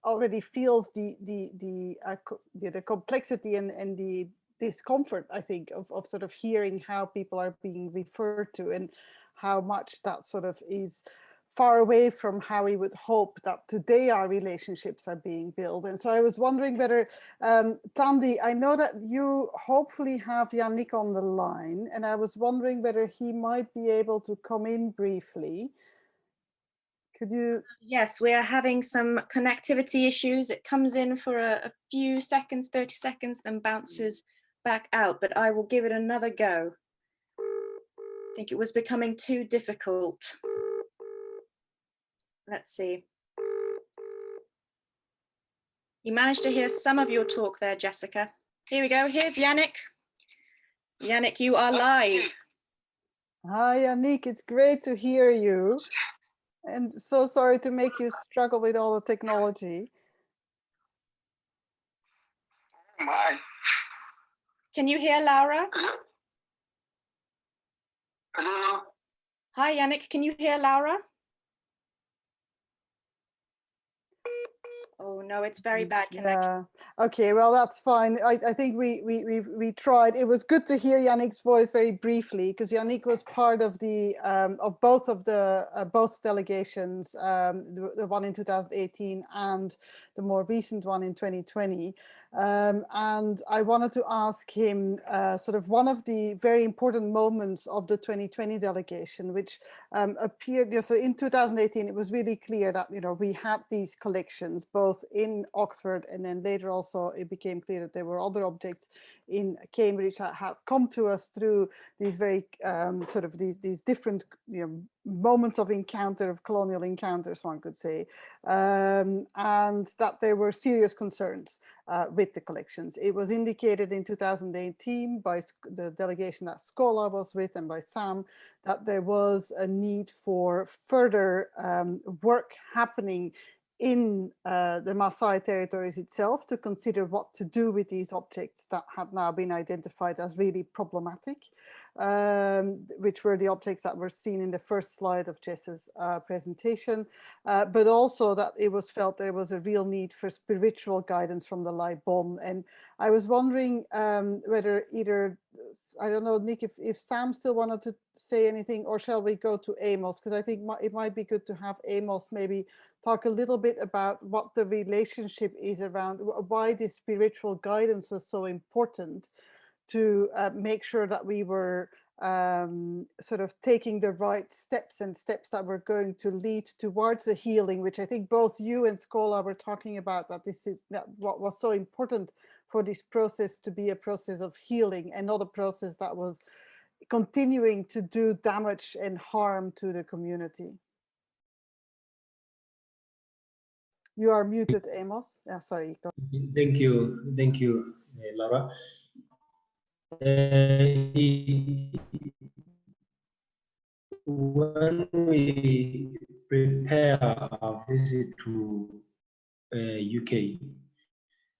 already feels the complexity and the discomfort, I think, of sort of hearing how people are being referred to and how much that sort of is far away from how we would hope that today our relationships are being built. And so I was wondering whether, Tandy, I know that you hopefully have Yannick on the line, and I was wondering whether he might be able to come in briefly. Could you? Yes, we are having some connectivity issues. It comes in for a few seconds, 30 seconds, then bounces back out, but I will give it another go. I think it was becoming too difficult. Let's see. You managed to hear some of your talk there, Jessica. Here we go. Here's Yannick. Yannick, you are live. Hi, Yannick. It's great to hear you. And so sorry to make you struggle with all the technology. My. Can you hear Laura? Hello. Hi, Yannick. Can you hear Laura? Oh no, it's very bad connection. Yeah. Okay, well that's fine. I think we tried. It was good to hear Yannick's voice very briefly, because Yannick was part of the both delegations, the one in 2018 and the more recent one in 2020. And I wanted to ask him sort of one of the very important moments of the 2020 delegation, which appeared. So in 2018, it was really clear that we had these collections both in Oxford, and then later also it became clear that there were other objects in Cambridge that had come to us through these very sort of these different moments of encounter, of colonial encounters, one could say, and that there were serious concerns with the collections. It was indicated in 2018 by the delegation that Scola was with and by Sam that there was a need for further work happening in the Maasai territories itself to consider what to do with these objects that had now been identified as really problematic, which were the objects that were seen in the first slide of Jess's presentation, but also that it was felt there was a real need for spiritual guidance from the Libon. And I was wondering whether either, I don't know, Nick, if Sam still wanted to say anything, or shall we go to Amos? Because I think it might be good to have Amos maybe talk a little bit about what the relationship is around, why this spiritual guidance was so important to make sure that we were sort of taking the right steps and steps that were going to lead towards a healing, which I think both you and Scola were talking about, that this is what was so important for this process to be a process of healing and not a process that was continuing to do damage and harm to the community. You are muted, Amos. Yeah, sorry. Thank you, Laura. When we prepare our visit to UK,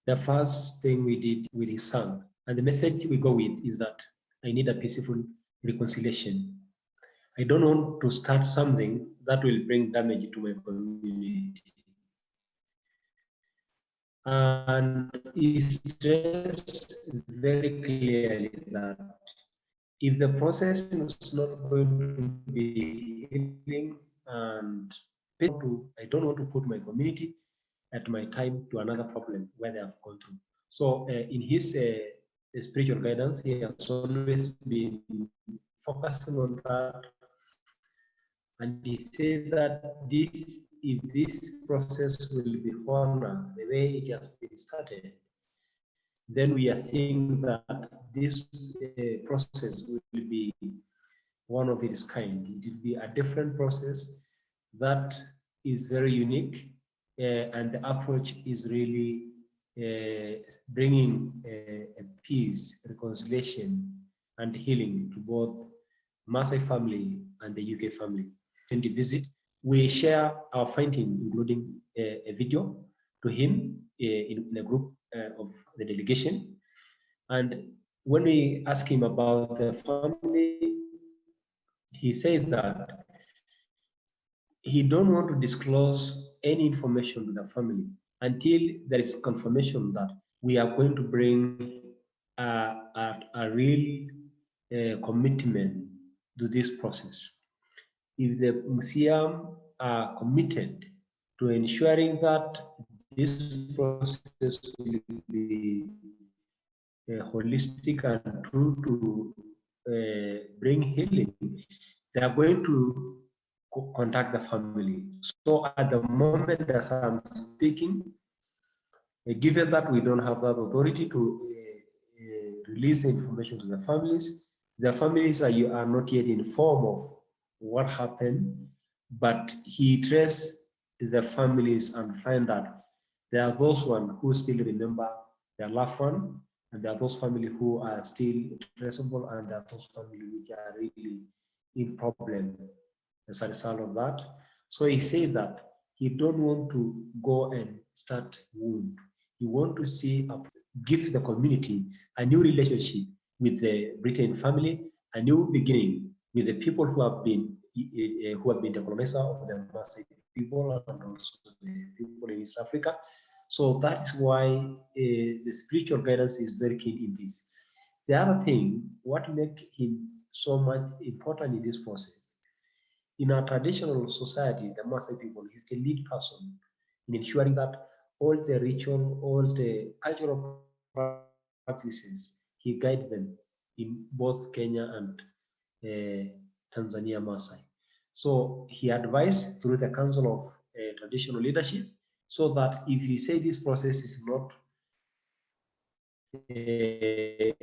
the first thing we did with his son, and the message we go with is that I need a peaceful reconciliation. I don't want to start something that will bring damage to my community. And he stressed very clearly that if the process is not going to be healing, and I don't want to put my community at my time to another problem where they have gone through. So in his spiritual guidance, he has always been focusing on that. And he said that if this process will be honored the way it has been started, then we are seeing that this process will be one of its kind. It will be a different process that is very unique, and the approach is really bringing peace, reconciliation, and healing to both Maasai family and the UK family. In the visit, we share our finding, including a video to him in a group of the delegation. And when we ask him about the family, he said that he don't want to disclose any information to the family until there is confirmation that we are going to bring a real commitment to this process. If the museum are committed to ensuring that this process will be holistic and true to bring healing, they are going to contact the family. So at the moment as I'm speaking, given that we don't have that authority to release the information to the families are not yet informed of what happened, but he traced the families and find that there are those one who still remember their loved one, and there are those families who are still traceable, and there are those families which are really in problem as a result of that. So he said that he don't want to go and start wound. He want to see give the community a new relationship with the Britain family, a new beginning with the people who have been the colonizer of the Maasai people and also the people in East Africa. So that is why the spiritual guidance is very key in this. The other thing, what makes him so much important in this process, in our traditional society, the Maasai people is the lead person in ensuring that all the ritual, all the cultural practices, he guides them in both Kenya and Tanzania Maasai. So he advised through the Council of Traditional Leadership, so that if you say this process is not okay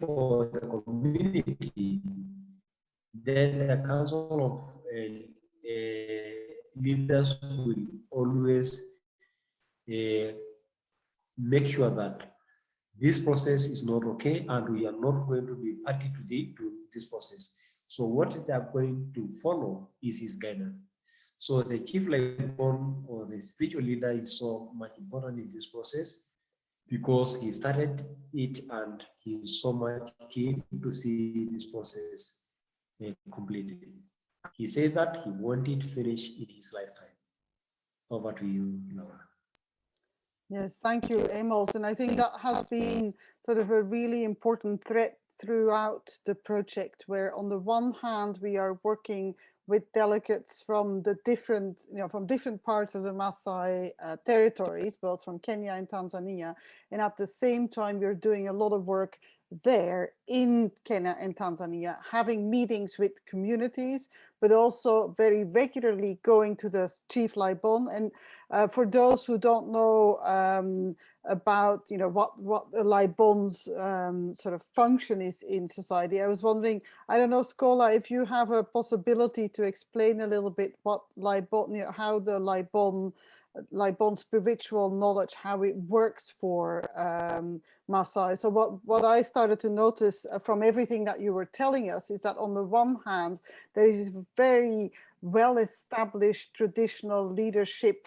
for the community, then the Council of Leaders will always make sure that this process is not okay and we are not going to be party to this process. So what they are going to follow is his guidance. So the chief liaison or the spiritual leader is so much important in this process because he started it and he is so much keen to see this process completed. He said that he wanted finished in his lifetime. Over to you, Laura. Yes, thank you, Amos. And I think that has been sort of a really important thread throughout the project, where on the one hand, we are working with delegates from the different, from different parts of the Maasai territories, both from Kenya and Tanzania. And at the same time, we're doing a lot of work there in Kenya and Tanzania, having meetings with communities, but also very regularly going to the chief Laibon. And for those who don't know about what the Laibon's sort of function is in society, I was wondering, I don't know, Scola, if you have a possibility to explain a little bit what Laibon, how the Laibon spiritual knowledge, how it works for Maasai. So what I started to notice from everything that you were telling us is that on the one hand, there is very well-established traditional leadership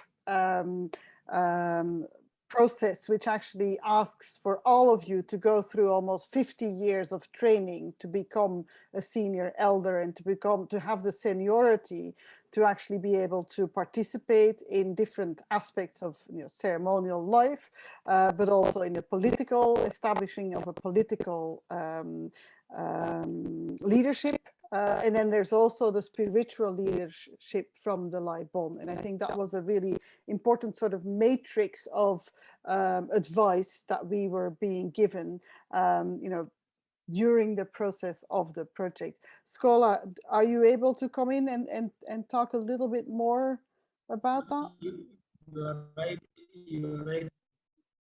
process which actually asks for all of you to go through almost 50 years of training to become a senior elder and to have the seniority to actually be able to participate in different aspects of ceremonial life, but also in the political establishing of a political leadership. And then there's also the spiritual leadership from the Laibon. And I think that was a really important sort of matrix of advice that we were being given, during the process of the project. Schola, are you able to come in and talk a little bit more about that? You are right. You are right,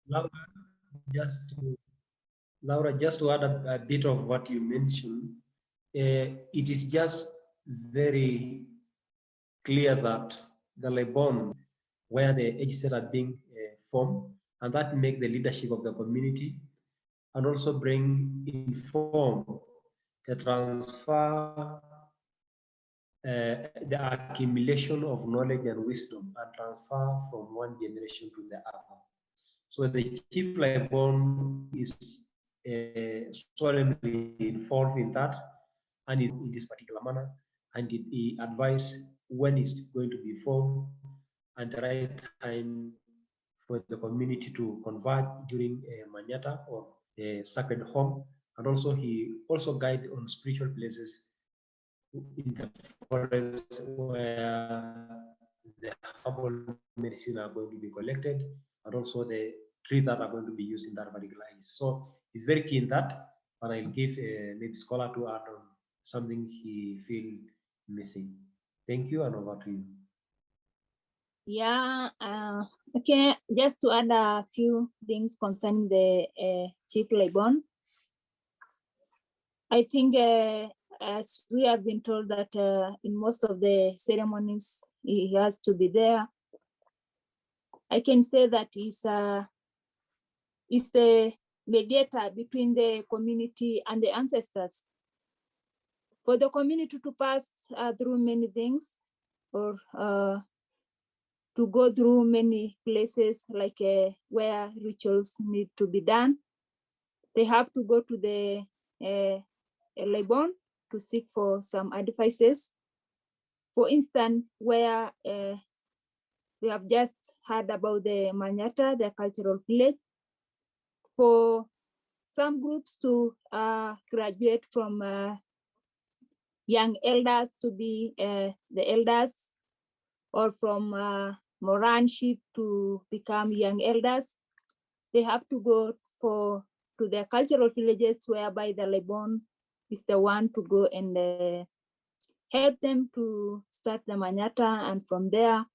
Laura. Laura, just to add a bit of what you mentioned, it is just very clear that the Lebon, where the HZ are being formed, and that make the leadership of the community, and also inform the transfer, the accumulation of knowledge and wisdom, and transfer from one generation to the other. So the chief Lebon is solemnly involved in that, and is in this particular manner, and he advised when it's going to be formed and the right time for the community to convert during a manyata or a sacred home, and also he also guide on spiritual places in the forest where the herbal medicine are going to be collected, and also the trees that are going to be used in that particular age. So he's very keen that, and I'll give maybe Scholar to add on something he feel missing. Thank you, and over to you. Yeah, okay, just to add a few things concerning the Chief Lebon. I think as we have been told that in most of the ceremonies, he has to be there. I can say that he's the mediator between the community and the ancestors. For the community to pass through many things, or to go through many places like where rituals need to be done, they have to go to the Lebon to seek for some advices. For instance, where we have just heard about the Manyata, the cultural village, for some groups to graduate from young elders to be the elders, or from Moranship to become young elders, they have to go to their cultural villages, whereby the Lebon is the one to go and help them to start the Manyata, and from there,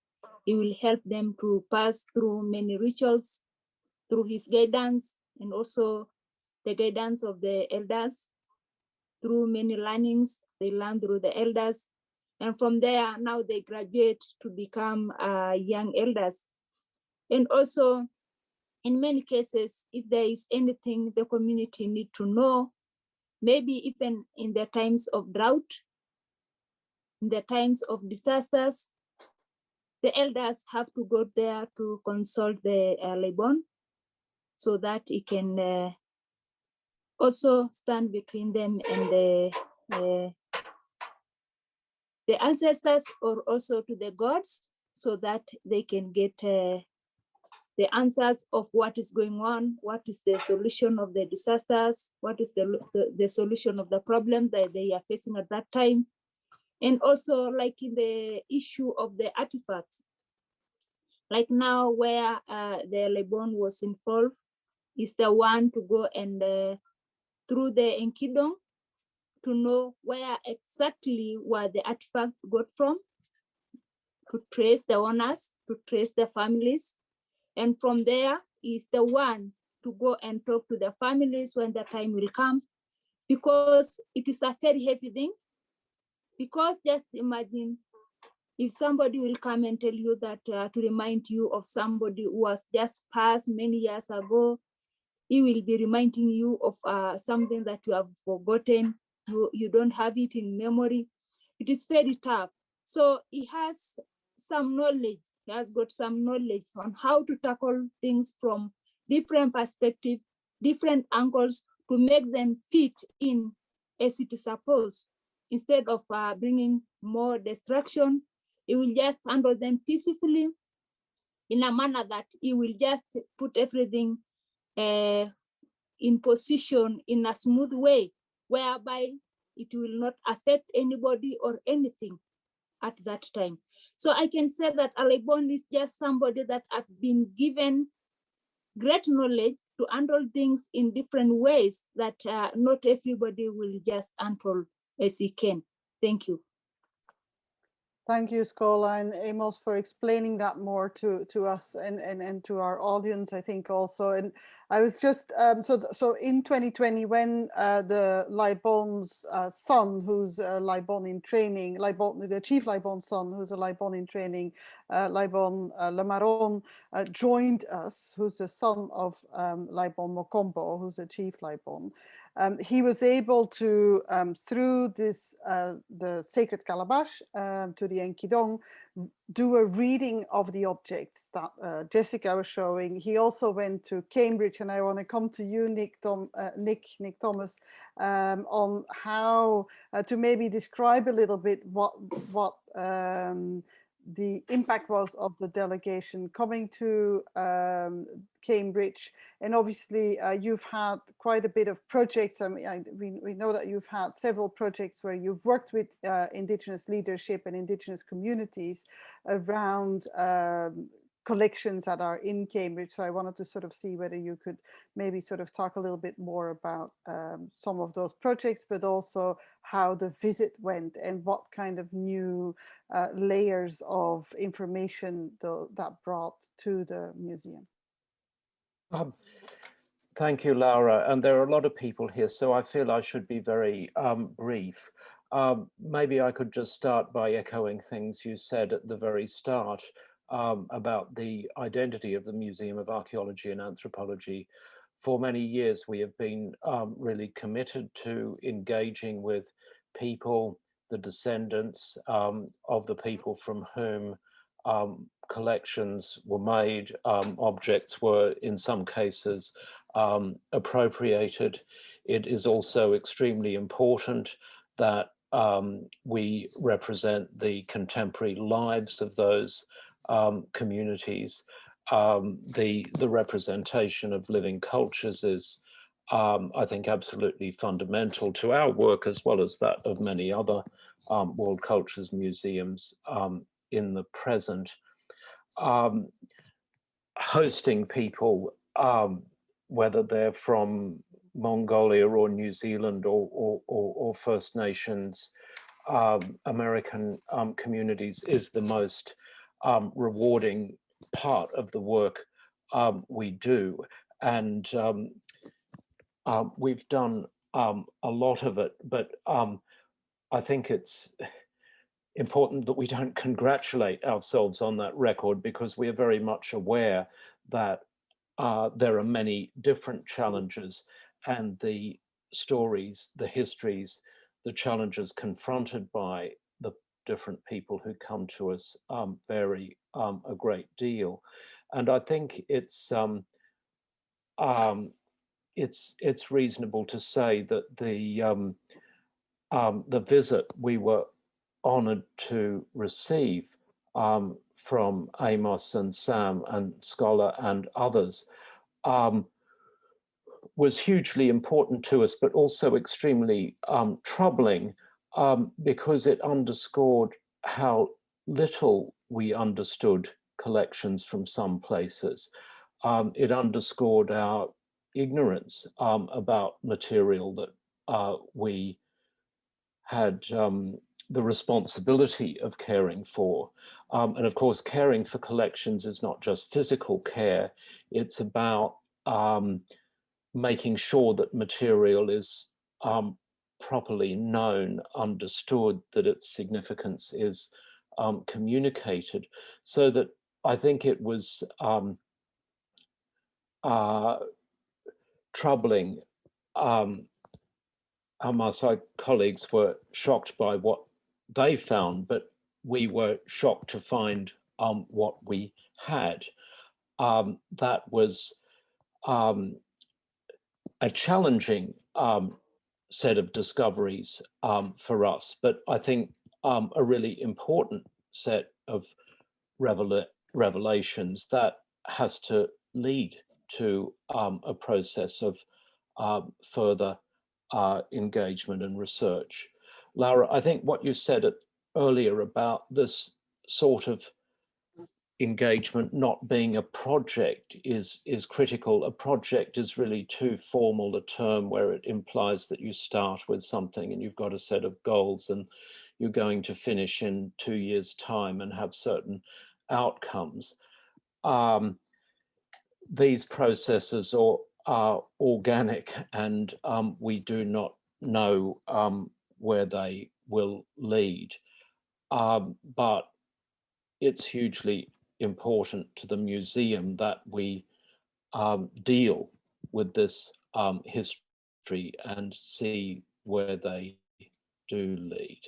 he will help them to pass through many rituals through his guidance, and also the guidance of the elders. Through many learnings, they learn through the elders. And from there, now they graduate to become young elders. And also, in many cases, if there is anything the community need to know, maybe even in the times of drought, in the times of disasters, the elders have to go there to consult the Lebon, so that it can also stand between them and the ancestors, or also to the gods, so that they can get the answers of what is going on, what is the solution of the disasters, what is the solution of the problem that they are facing at that time. And also, like in the issue of the artifacts, like now where the Lebon was involved, is the one to go and through the Enkidong to know where exactly where the artifact got from, to trace the owners, to trace the families. And from there is the one to go and talk to the families when the time will come, because it is a very heavy thing. Because just imagine if somebody will come and tell you that to remind you of somebody who was just passed many years ago, he will be reminding you of something that you have forgotten, you don't have it in memory. It is very tough. So he has some knowledge. He has got some knowledge on how to tackle things from different perspectives, different angles to make them fit in as it is supposed. Instead of bringing more destruction, he will just handle them peacefully in a manner that he will just put everything in position in a smooth way, whereby it will not affect anybody or anything at that time. So I can say that Alaibon is just somebody that have been given great knowledge to handle things in different ways that not everybody will just handle as he can. Thank you. Thank you, Scola and Amos, for explaining that more to us and to our audience, I think also. And I was just, so in 2020, when the Laibon's son, who's a Laibon in training, the chief Laibon's son, who's a Laibon in training, Laibon Lemaron, joined us, who's the son of Laibon Mokombo, who's a chief Laibon. He was able to, through this, the sacred calabash to the Enkidong, do a reading of the objects that Jessica was showing. He also went to Cambridge, and I want to come to you, Nick Thomas, on how to maybe describe a little bit what the impact was of the delegation coming to Cambridge. And obviously you've had quite a bit of projects. I mean, we know that you've had several projects where you've worked with Indigenous leadership and Indigenous communities around collections that are in Cambridge. So I wanted to sort of see whether you could maybe sort of talk a little bit more about some of those projects, but also how the visit went and what kind of new layers of information that brought to the museum. Thank you, Laura. And there are a lot of people here, so I feel I should be very brief. Maybe I could just start by echoing things you said at the very start about the identity of the Museum of Archaeology and Anthropology. For many years, we have been really committed to engaging with people, the descendants of the people from whom collections were made, objects were in some cases appropriated. It is also extremely important that we represent the contemporary lives of those communities. The representation of living cultures is, I think, absolutely fundamental to our work, as well as that of many other World Cultures museums in the present. Hosting people, whether they're from Mongolia or New Zealand or First Nations American communities, is the most rewarding part of the work we do. And we've done a lot of it, but I think it's important that we don't congratulate ourselves on that record, because we are very much aware that there are many different challenges, and the stories, the histories, the challenges confronted by the different people who come to us vary a great deal. And I think it's reasonable to say that the visit we were honored to receive from Amos and Sam and Scholar and others was hugely important to us, but also extremely troubling, because it underscored how little we understood collections from some places. It underscored our ignorance about material that we had the responsibility of caring for. And of course, caring for collections is not just physical care, it's about making sure that material is properly known, understood, that its significance is communicated. So that I think it was troubling. Our Maasai colleagues were shocked by what they found, but we were shocked to find what we had. That was a challenging set of discoveries for us, but I think a really important set of revelations that has to lead to a process of further engagement and research. Laura, I think what you said earlier about this sort of engagement not being a project is critical. A project is really too formal a term, where it implies that you start with something and you've got a set of goals and you're going to finish in 2 years' time and have certain outcomes. These processes are organic, and we do not know where they will lead. But it's hugely important to the museum that we deal with this history and see where they do lead.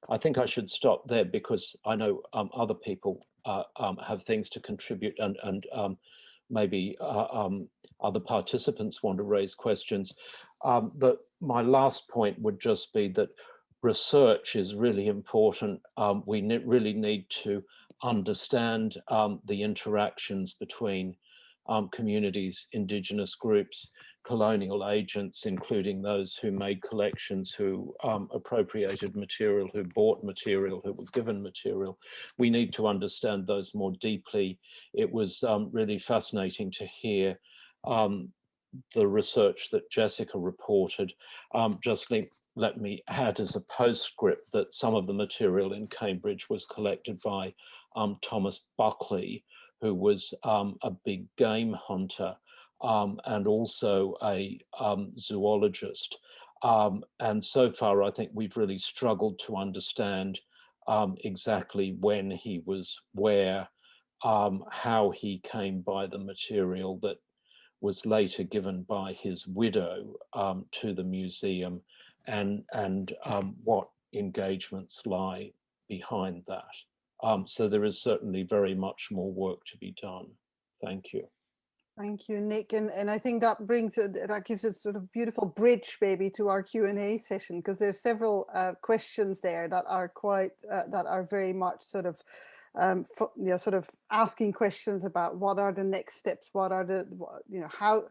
I think I should stop there, because I know other people have things to contribute, and maybe other participants want to raise questions. But my last point would just be that research is really important. We really need to understand the interactions between communities, indigenous groups, colonial agents, including those who made collections, who appropriated material, who bought material, who were given material. We need to understand those more deeply. It was really fascinating to hear the research that Jessica reported. Just let me add as a postscript that some of the material in Cambridge was collected by Thomas Buckley, who was a big game hunter and also a zoologist. And so far, I think we've really struggled to understand exactly when he was where, how he came by the material that was later given by his widow to the museum, and what engagements lie behind that. So there is certainly very much more work to be done. Thank you. Thank you, Nick. And I think that gives us sort of beautiful bridge maybe to our Q&A session, because there's several questions there that are quite, that are very much sort of, sort of asking questions about what are the next steps, what are the, how,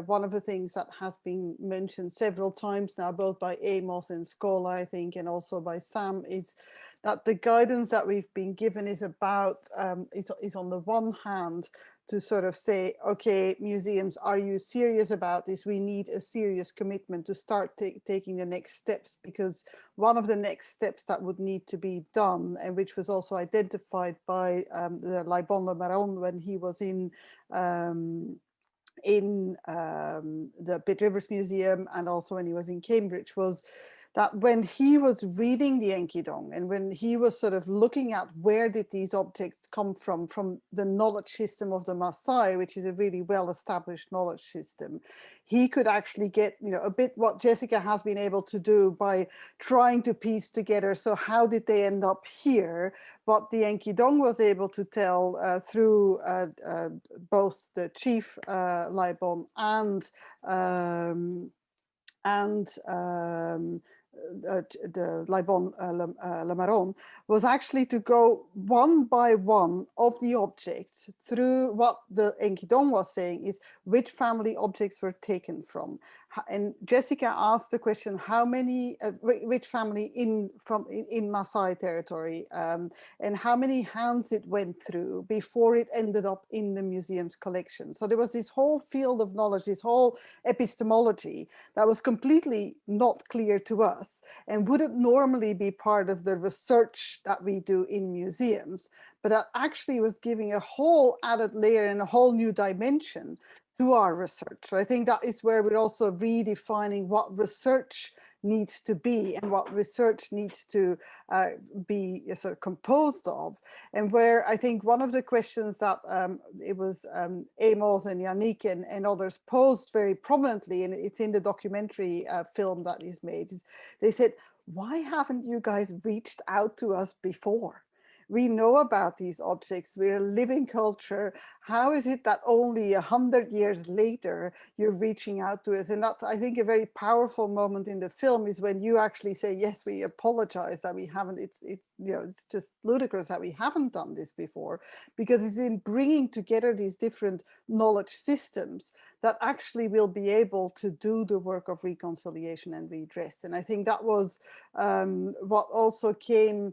one of the things that has been mentioned several times now, both by Amos and Scola, I think, and also by Sam, is that the guidance that we've been given is about, is on the one hand to sort of say, okay, museums, are you serious about this? We need a serious commitment to start taking the next steps, because one of the next steps that would need to be done, and which was also identified by the Laibon Le Maron when he was in the Pitt Rivers Museum, and also when he was in Cambridge, was that when he was reading the Enkidu, and when he was sort of looking at where did these objects come from the knowledge system of the Maasai, which is a really well-established knowledge system, he could actually get, a bit what Jessica has been able to do by trying to piece together, so how did they end up here? What the Enkidu was able to tell through both the chief Laibon and the Laibon Le Maron, was actually to go one by one of the objects through what the Enkidu was saying is which family objects were taken from. And Jessica asked the question, how many, which family in Maasai territory, and how many hands it went through before it ended up in the museum's collection. So there was this whole field of knowledge, this whole epistemology that was completely not clear to us and wouldn't normally be part of the research that we do in museums, but that actually was giving a whole added layer and a whole new dimension to our research. So I think that is where we're also redefining what research needs to be and what research needs to be sort of composed of, and where I think one of the questions that it was Amos and Yannick and others posed very prominently, and it's in the documentary film that is made, is they said, why haven't you guys reached out to us before? We know about these objects. We're a living culture. How is it that only 100 years later you're reaching out to us? And that's, I think, a very powerful moment in the film is when you actually say, yes, we apologize that we haven't. It's you know, it's just ludicrous that we haven't done this before, because it's in bringing together these different knowledge systems that actually will be able to do the work of reconciliation and redress. And I think that was what also came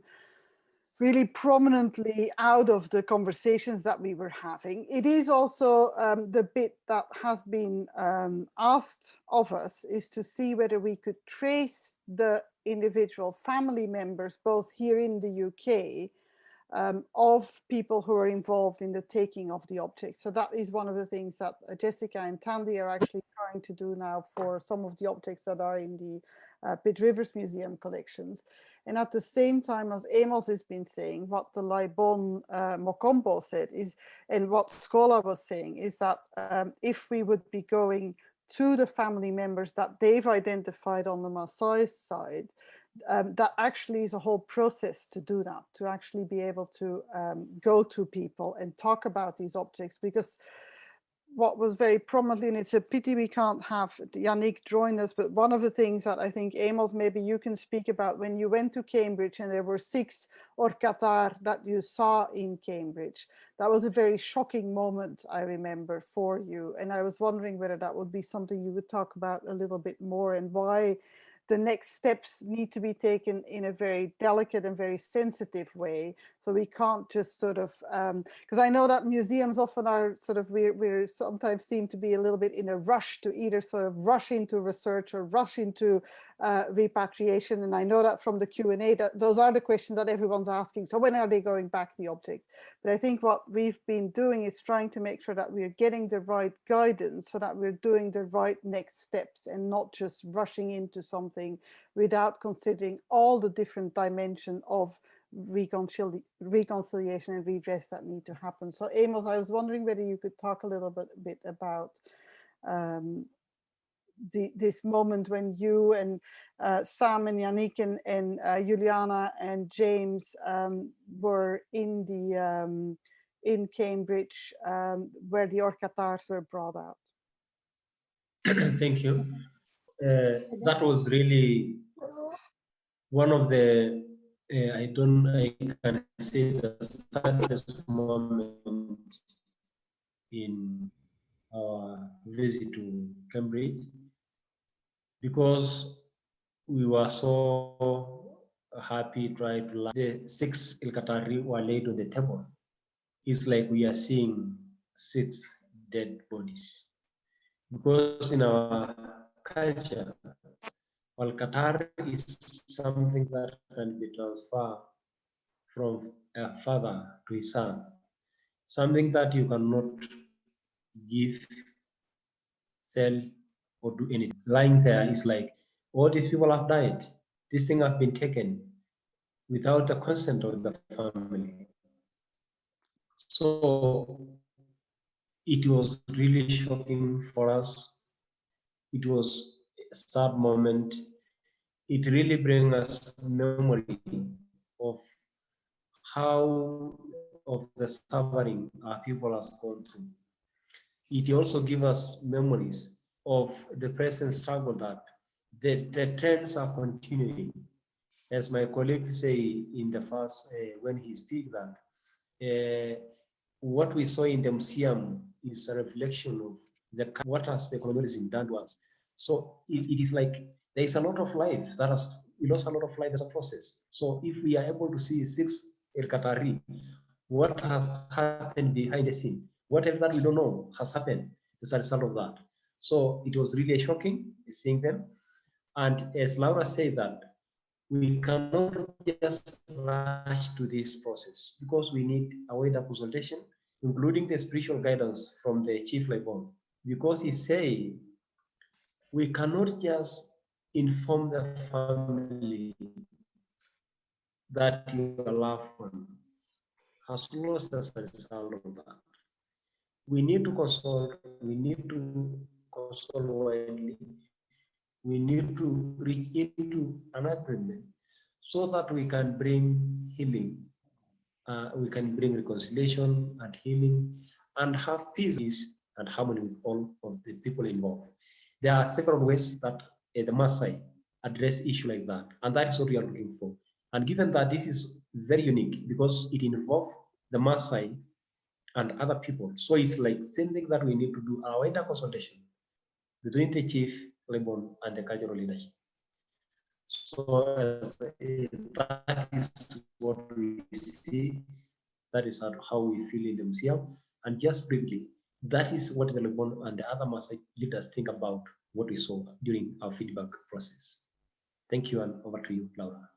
really prominently out of the conversations that we were having. It is also the bit that has been asked of us, is to see whether we could trace the individual family members, both here in the UK, of people who are involved in the taking of the objects. So that is one of the things that Jessica and Tandy are actually trying to do now for some of the objects that are in the Pitt Rivers Museum collections. And at the same time, as Amos has been saying, what the Laibon Mokombo said is, and what Scholar was saying, is that if we would be going to the family members that they've identified on the Maasai side, that actually is a whole process to do that, to actually be able to go to people and talk about these objects. Because what was very prominently, and it's a pity we can't have Yannick join us, but one of the things that I think, Amos, maybe you can speak about, when you went to Cambridge and there were 6 Orkatar that you saw in Cambridge, that was a very shocking moment, I remember, for you. And I was wondering whether that would be something you would talk about a little bit more, and why the next steps need to be taken in a very delicate and very sensitive way. So we can't just sort of, because I know that museums often are sort of, we're sometimes seem to be a little bit in a rush to either sort of rush into research or rush into repatriation. And I know that from the Q&A, that those are the questions that everyone's asking. So when are they going back, the objects? But I think what we've been doing is trying to make sure that we're getting the right guidance so that we're doing the right next steps and not just rushing into something without considering all the different dimensions of reconciliation and redress that need to happen. So Amos, I was wondering whether you could talk a little bit about this moment when you and Sam and Yannick and Juliana and James were in the in Cambridge, where the Orkatars were brought out. Thank you. That was really one of the I can say the saddest moment in our visit to Cambridge, because we were so happy trying to the 6 Ilkatari were laid on the table. It's like we are seeing 6 dead bodies, because in our culture, Al-Qatar is something that can be transferred from a father to his son, something that you cannot give, sell, or do anything. Lying there is like, all these people have died. These things have been taken without the consent of the family. So it was really shocking for us. It was a sad moment. It really brings us memory of how of the suffering our people has gone through. It also gives us memories of the present struggle that the trends are continuing. As my colleague say in the first, when he speak that, what we saw in the museum is a reflection of what has the colonialism done to us. So it is like there is a lot of life that has, we lost a lot of life as a process. So if we are able to see 6 El Qatari, what has happened behind the scene, whatever that we don't know has happened as a result of that. So it was really shocking seeing them. And as Laura said that, we cannot just rush to this process because we need a wider consultation, including the spiritual guidance from the Chief Laibon, because he said we cannot just inform the family that your loved one has lost as a result of that. We need to consult widely. we need to reach into an agreement so that we can bring healing, we can bring reconciliation and healing, and have peace and harmony with all of the people involved. There are several ways that the Maasai address issues like that, and that is what we are looking for. And given that this is very unique because it involves the Maasai and other people, so it's like same thing that we need to do our inter consultation between the chief, Lebon, and the cultural leadership. So that is what we see. That is how we feel in the museum. And just briefly, that is what the Lebon and the other Maasai leaders think about what we saw during our feedback process. Thank you, and over to you, Laura.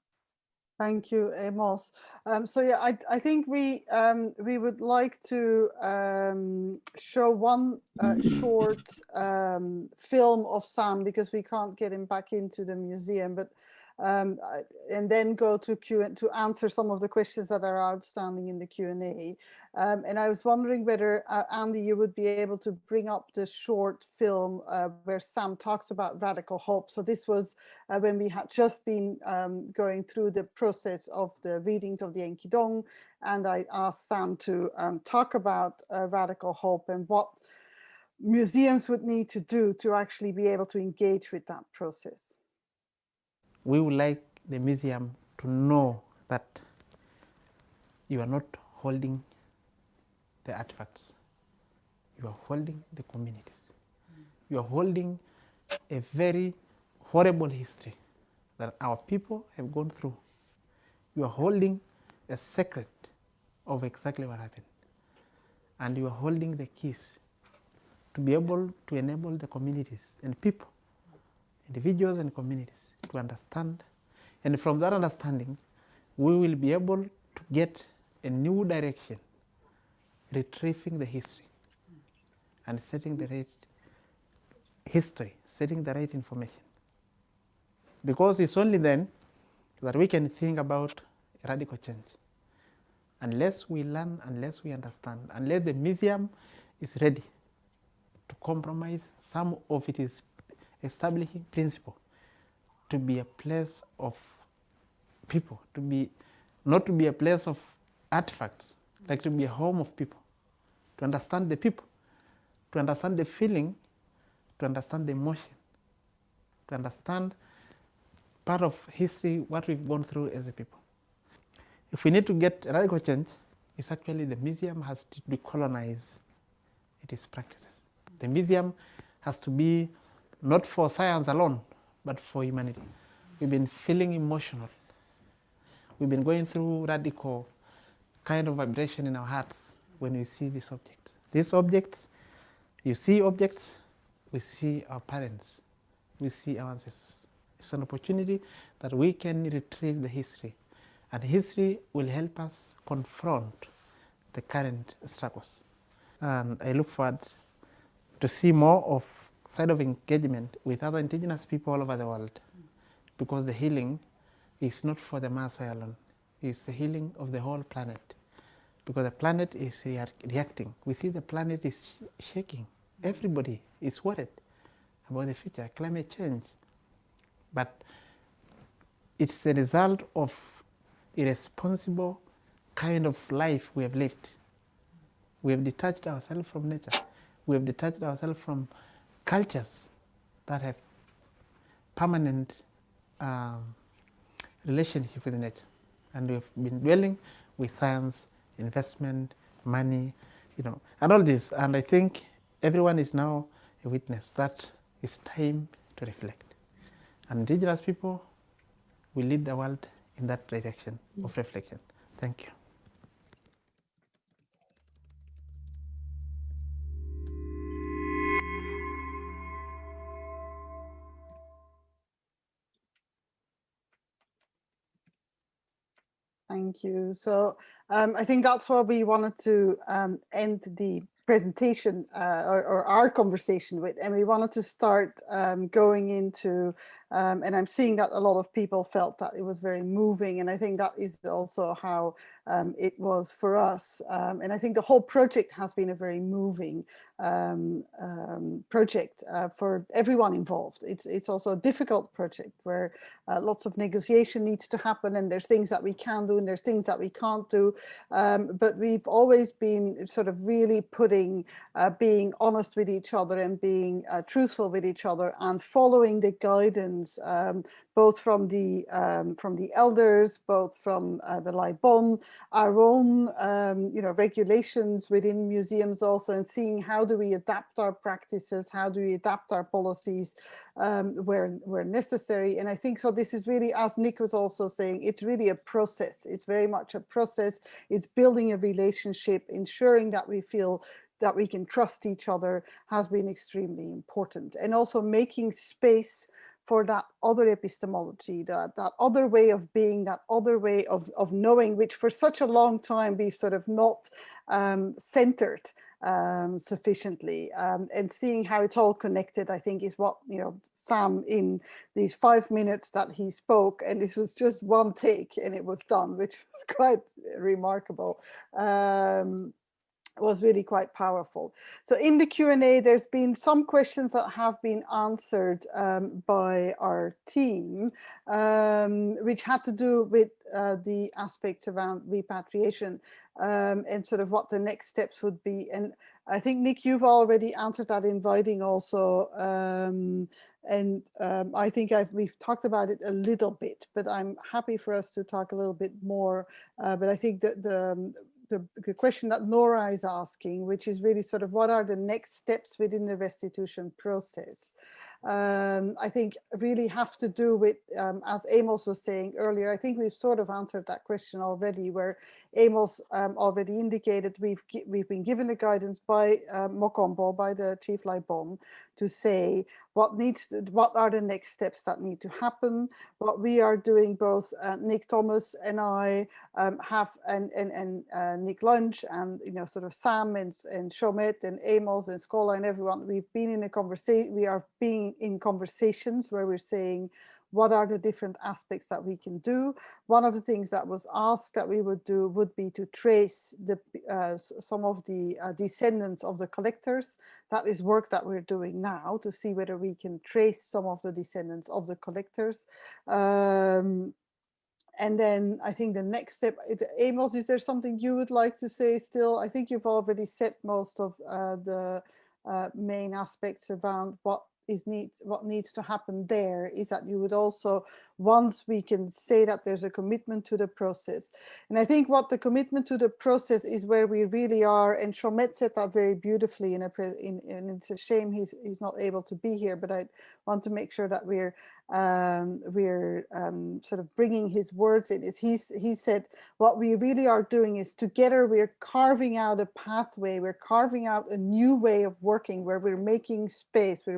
Thank you, Amos. So yeah, I think we would like to show one short film of Sam, because we can't get him back into the museum, but and then go to to answer some of the questions that are outstanding in the Q&A. And I was wondering whether Andy, you would be able to bring up the short film where Sam talks about radical hope. So this was when we had just been going through the process of the readings of the Enkidu, and I asked Sam to talk about radical hope and what museums would need to do to actually be able to engage with that process. We would like the museum to know that you are not holding the artifacts, you are holding the communities. You are holding a very horrible history that our people have gone through. You are holding a secret of exactly what happened. And you are holding the keys to be able to enable the communities and people, individuals and communities, to understand. And from that understanding, we will be able to get a new direction, retrieving the history and setting the right history, setting the right information. Because it's only then that we can think about radical change. Unless we learn, unless we understand, unless the museum is ready to compromise some of its establishing principle, to be a place of people, to be not to be a place of artifacts, like to be a home of people, to understand the people, to understand the feeling, to understand the emotion, to understand part of history, what we've gone through as a people. If we need to get radical change, it's actually the museum has to decolonize its practices. The museum has to be not for science alone, but for humanity. We've been feeling emotional. We've been going through radical kind of vibration in our hearts when we see this object. These objects, you see objects, we see our parents, we see our ancestors. It's an opportunity that we can retrieve the history, and history will help us confront the current struggles. And I look forward to see more of side of engagement with other indigenous people all over the world, because the healing is not for the Maasai alone. It's the healing of the whole planet, because the planet is reacting. We see the planet is shaking. Everybody is worried about the future, climate change. But it's the result of irresponsible kind of life we have lived. We have detached ourselves from nature. We have detached ourselves from cultures that have permanent relationship with nature. And we've been dwelling with science, investment, money, and all this. And I think everyone is now a witness that it's time to reflect. And indigenous people will lead the world in that direction of reflection. Thank you. Thank you. So I think that's where we wanted to end the presentation or our conversation with, and we wanted to start going into And I'm seeing that a lot of people felt that it was very moving. And I think that is also how it was for us. And I think the whole project has been a very moving project for everyone involved. It's also a difficult project where lots of negotiation needs to happen, and there's things that we can do and there's things that we can't do. But we've always been sort of really putting, being honest with each other and being truthful with each other and following the guidance, both from the elders, both from the Laibon, our own regulations within museums also, and seeing how do we adapt our practices, how do we adapt our policies where necessary. And I think so this is really, as Nick was also saying, it's really a process. It's very much a process. It's building a relationship, ensuring that we feel that we can trust each other has been extremely important. And also making space for that other epistemology, that other way of being, that other way of knowing, which for such a long time we've sort of not centered sufficiently, and seeing how it's all connected, I think, is what, Sam, in these 5 minutes that he spoke, and this was just one take and it was done, which was quite remarkable, was really quite powerful. So in the Q&A, there's been some questions that have been answered by our team, which had to do with the aspects around repatriation and sort of what the next steps would be. And I think, Nick, you've already answered that, inviting also. I think we've talked about it a little bit, but I'm happy for us to talk a little bit more. But I think that the question that Nora is asking, which is really sort of what are the next steps within the restitution process, I think really have to do with, as Amos was saying earlier, I think we've sort of answered that question already, where Amos already indicated we've been given the guidance by Mokombo, by the Chief Laibon, to say what are the next steps that need to happen. What we are doing, both Nick Thomas and I have, and Nick Lunch, and sort of Sam and Shomet and Amos and Skola and everyone, we've been in a conversation. We are being in conversations where we're saying, what are the different aspects that we can do? One of the things that was asked that we would do would be to trace some of the descendants of the collectors. That is work that we're doing now to see whether we can trace some of the descendants of the collectors. And then I think the next step, Amos, is there something you would like to say still? I think you've already said most of the main aspects around what needs to happen there, is that you would also, once we can say that there's a commitment to the process. And I think what the commitment to the process is where we really are, and Shomet said that very beautifully and it's a shame he's not able to be here, but I want to make sure that we're sort of bringing his words in. He said what we really are doing is together we're carving out a pathway, we're carving out a new way of working where we're making space, we're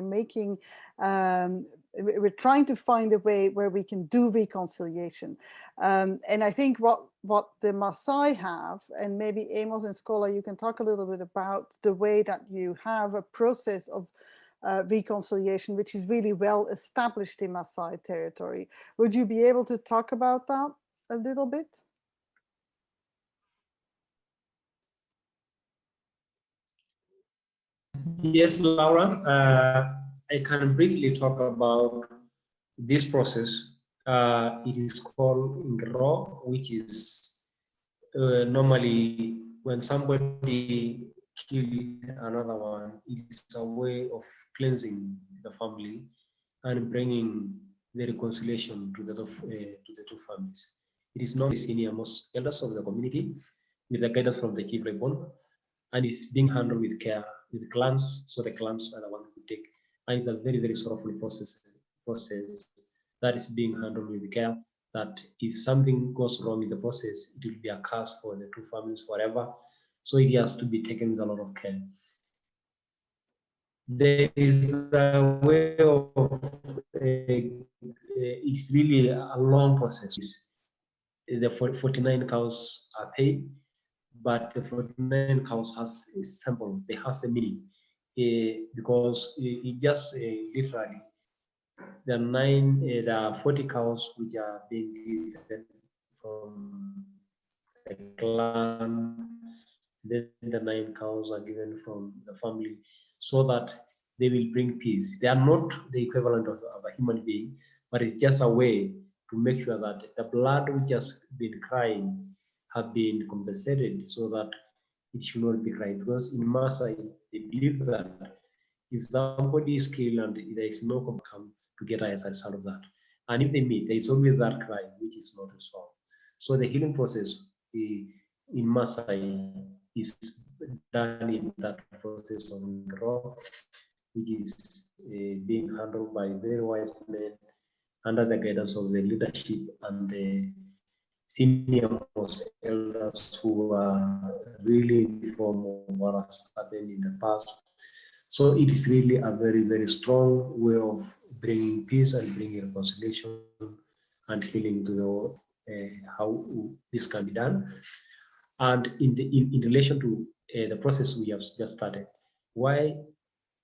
trying to find a way where we can do reconciliation. And I think what the Maasai have, and maybe Amos and Skola, you can talk a little bit about the way that you have a process of reconciliation, which is really well established in Maasai territory. Would you be able to talk about that a little bit? Yes, Laura, I can briefly talk about this process. It is called Ngro, which is normally when somebody kills another one, it's a way of cleansing the family and bringing the reconciliation to the two families. It is not the senior most elders of the community with the guidance from the Chief Laibon, and it's being handled with care with the clans, so the clans are the ones who take. And it's a very, very sorrowful process that is being handled with care, that if something goes wrong in the process, it will be a curse for the two families forever. So it has to be taken with a lot of care. There is a way of, it's really a long process. The 49 cows are paid, but the 49 cows has a symbol, they have a meaning, because it just literally there are 40 cows which are being given from the clan. Then the 9 cows are given from the family, so that they will bring peace. They are not the equivalent of a human being, but it's just a way to make sure that the blood which has been crying have been compensated, so that it should not be cried. Because in Maasai, they believe that if somebody is killed and there is no come together as a result of that, and if they meet, there is always that cry which is not resolved. So the healing process in Maasai is done in that process of rock, which is being handled by very wise men under the guidance of the leadership and the senior most elders who are really informed of what has happened in the past. So it is really a very, very strong way of bringing peace and bringing reconciliation and healing to the world, how this can be done. And in relation to the process we have just started, why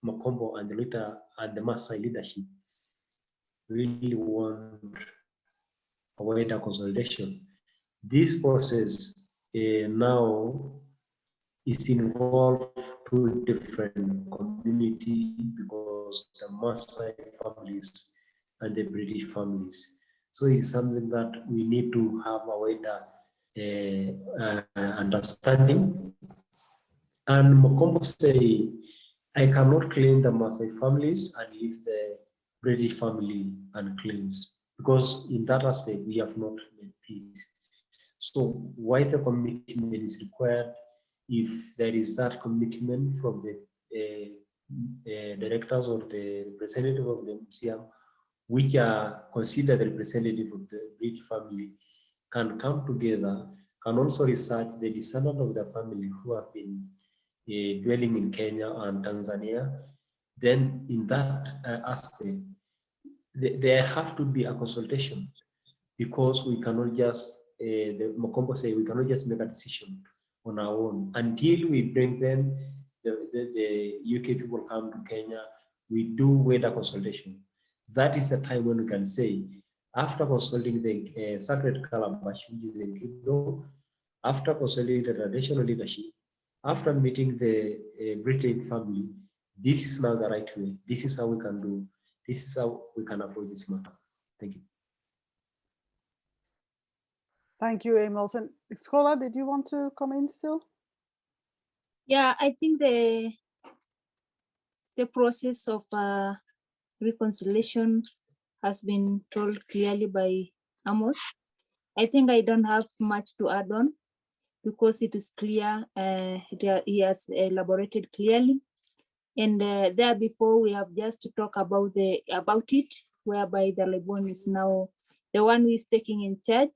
Makombo and the Maasai leadership really want a wider consolidation. This process now is involved two different communities, because the Maasai families and the British families. So it's something that we need to have a wider understanding. And Mokombo say, I cannot claim the Maasai families and leave the British family unclaimed, because in that aspect we have not made peace. So why the commitment is required? If there is that commitment from the directors or the representative of the museum, which are considered representative of the British family, can come together, can also research the descendants of the family who have been dwelling in Kenya and Tanzania, then in that aspect, there have to be a consultation, because we cannot just, the Mokombo say, we cannot just make a decision on our own until we bring them, the UK people come to Kenya, we do wider consultation. That is the time when we can say, after consulting the Sacred Calabash, which is in Kingdom, after consulting the traditional leadership, after meeting the British family, this is now the right way. This is how we can do. This is how we can approach this matter. Thank you. Thank you, Amos. And Scholar, did you want to come in still? Yeah, I think the process of reconciliation has been told clearly by Amos. I think I don't have much to add on, because it is clear, he has elaborated clearly. And there before we have just to talk about it, whereby the Lebon is now the one who is taking in charge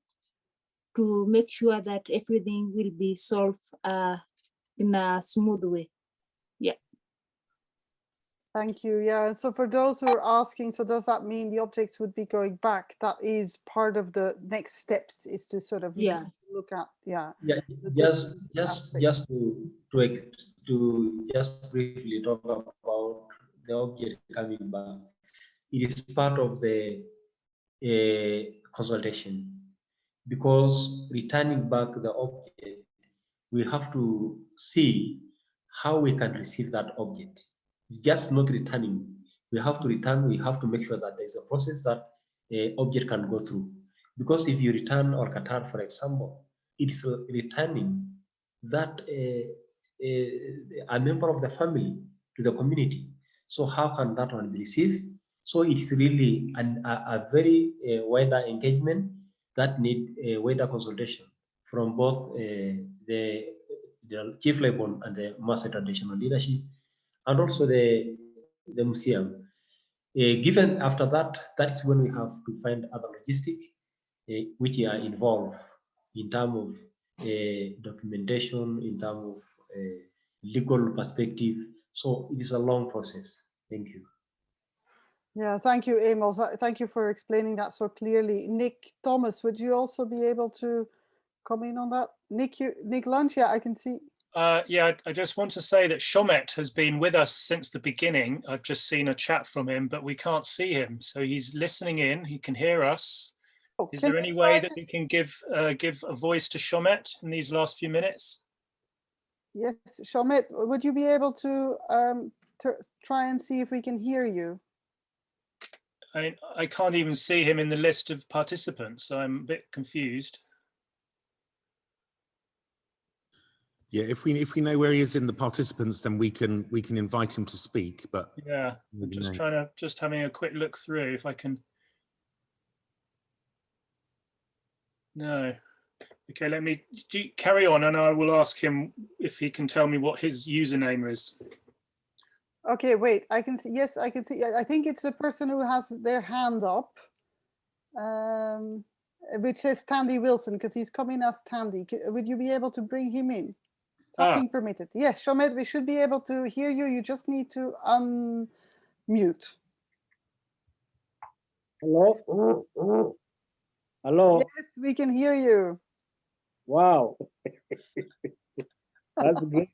to make sure that everything will be solved in a smooth way. Yeah. Thank you. Yeah. So for those who are asking, so does that mean the objects would be going back? That is part of the next steps, is to sort of look at, just to just briefly talk about the object coming back. It is part of the consultation, because returning back the object, we have to see how we can receive that object. It's just not returning. We have to return. We have to make sure that there's a process that object can go through. Because if you return or Qatar, for example, it is returning that a member of the family to the community. So how can that one be received? So it is really a very wider engagement that need a wider consultation from both the Chief Lebon and the Maasai traditional leadership, and also the museum. Given after that, that's when we have to find other logistics which are involved in terms of documentation, in terms of legal perspective. So it is a long process. Thank you. Yeah, thank you, Amos. Thank you for explaining that so clearly. Nick Thomas, would you also be able to come in on that? Nick Lunch, yeah, I can see. Yeah, I just want to say that Shomet has been with us since the beginning. I've just seen a chat from him, but we can't see him. So he's listening in, he can hear us. Oh, Is can there we any try way that to we can give a voice to Shomet in these last few minutes? Yes, Shomet, would you be able to try and see if we can hear you? I can't even see him in the list of participants, so I'm a bit confused. Yeah, if we know where he is in the participants, then we can invite him to speak. But yeah, I'm just having a quick look through if I can. No. Okay, let me carry on, and I will ask him if he can tell me what his username is. Okay, wait, I can see, yes, I can see. I think it's the person who has their hand up, which says Tandy Wilson, because he's coming as Tandy. Would you be able to bring him in? Talking permitted. Yes, Shomet, we should be able to hear you. You just need to unmute. Hello? Hello? Yes, we can hear you. Wow. That's great.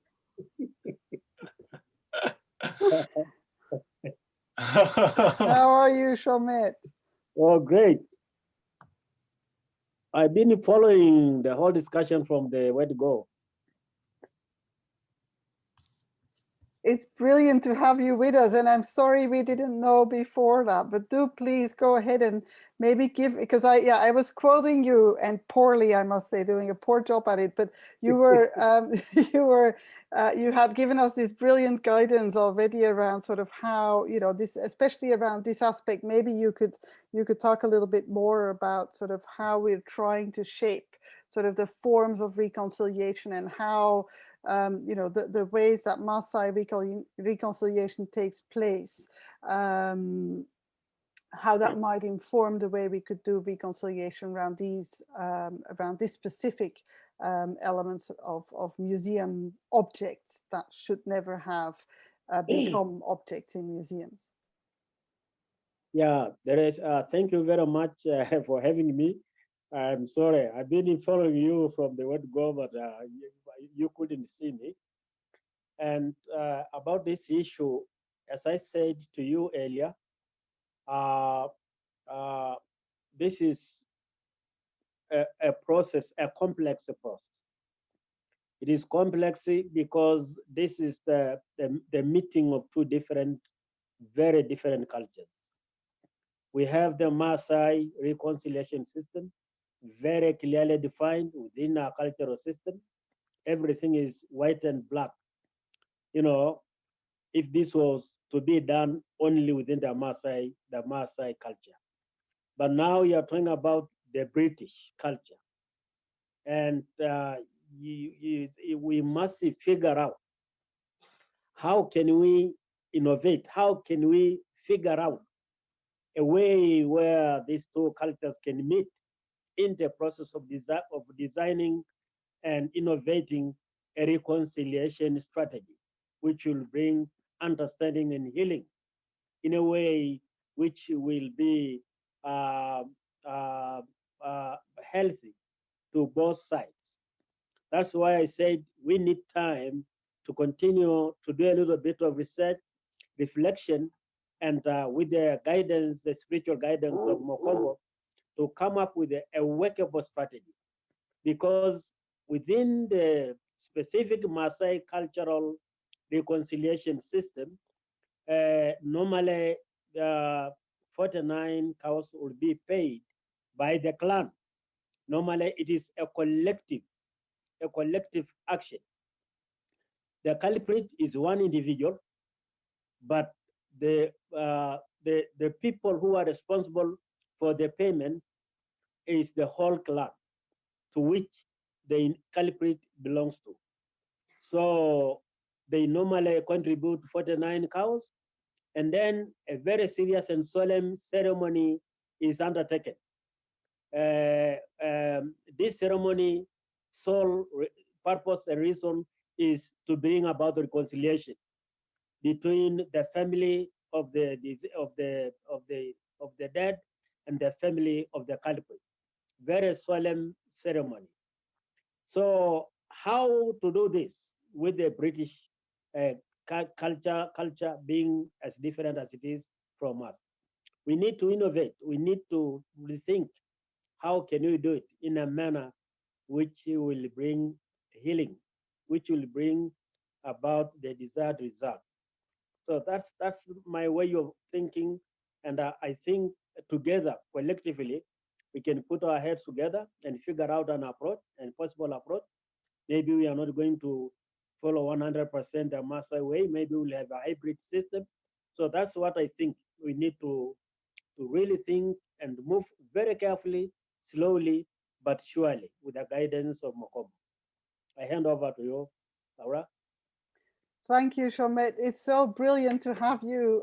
How are you, Shomet? Oh, great. I've been following the whole discussion from the where to go. It's brilliant to have you with us, and I'm sorry we didn't know before that, but do please go ahead and maybe give, because I was quoting you, and poorly, I must say, doing a poor job at it, but you were you had given us this brilliant guidance already around sort of how, you know, this, especially around this aspect. Maybe you could talk a little bit more about sort of how we're trying to shape sort of the forms of reconciliation, and how you know, the ways that Maasai reconciliation takes place, how that might inform the way we could do reconciliation around these specific elements of museum objects that should never have become objects in museums. Yeah, there is. Thank you very much for having me. I'm sorry, I've been following you from the word go, but you couldn't see me. And about this issue, as I said to you earlier, this is a process, a complex process. It is complex because this is the meeting of two very different cultures. We have the Maasai reconciliation system, very clearly defined within our cultural system. Everything is white and black. You know, if this was to be done only within the Maasai culture. But now you're talking about the British culture. And we must figure out how can we innovate? How can we figure out a way where these two cultures can meet in the process of designing and innovating a reconciliation strategy, which will bring understanding and healing in a way which will be healthy to both sides. That's why I said we need time to continue to do a little bit of research, reflection, and with the guidance, the spiritual guidance of Mokongo, to come up with a workable strategy. Because within the specific Maasai cultural reconciliation system, normally 49 cows will be paid by the clan. Normally it is a collective action. The culprit is one individual, but the people who are responsible for the payment is the whole clan to which the culprit belongs to. So they normally contribute 49 cows, and then a very serious and solemn ceremony is undertaken. This ceremony, sole purpose and reason is to bring about reconciliation between the family of the dead and the family of the culprit. Very solemn ceremony. So how to do this? with the British culture being as different as it is from us. We need to innovate. We need to rethink how can we do it in a manner which will bring healing, which will bring about the desired result. So that's my way of thinking, and I think together, collectively, we can put our heads together and figure out an approach, and possible approach. Maybe we are not going to follow 100% the Maasai way. Maybe we'll have a hybrid system. So that's what I think we need to really think and move very carefully, slowly, but surely, with the guidance of Mokobo. I hand over to you, Laura. Thank you, Shomet. It's so brilliant to have you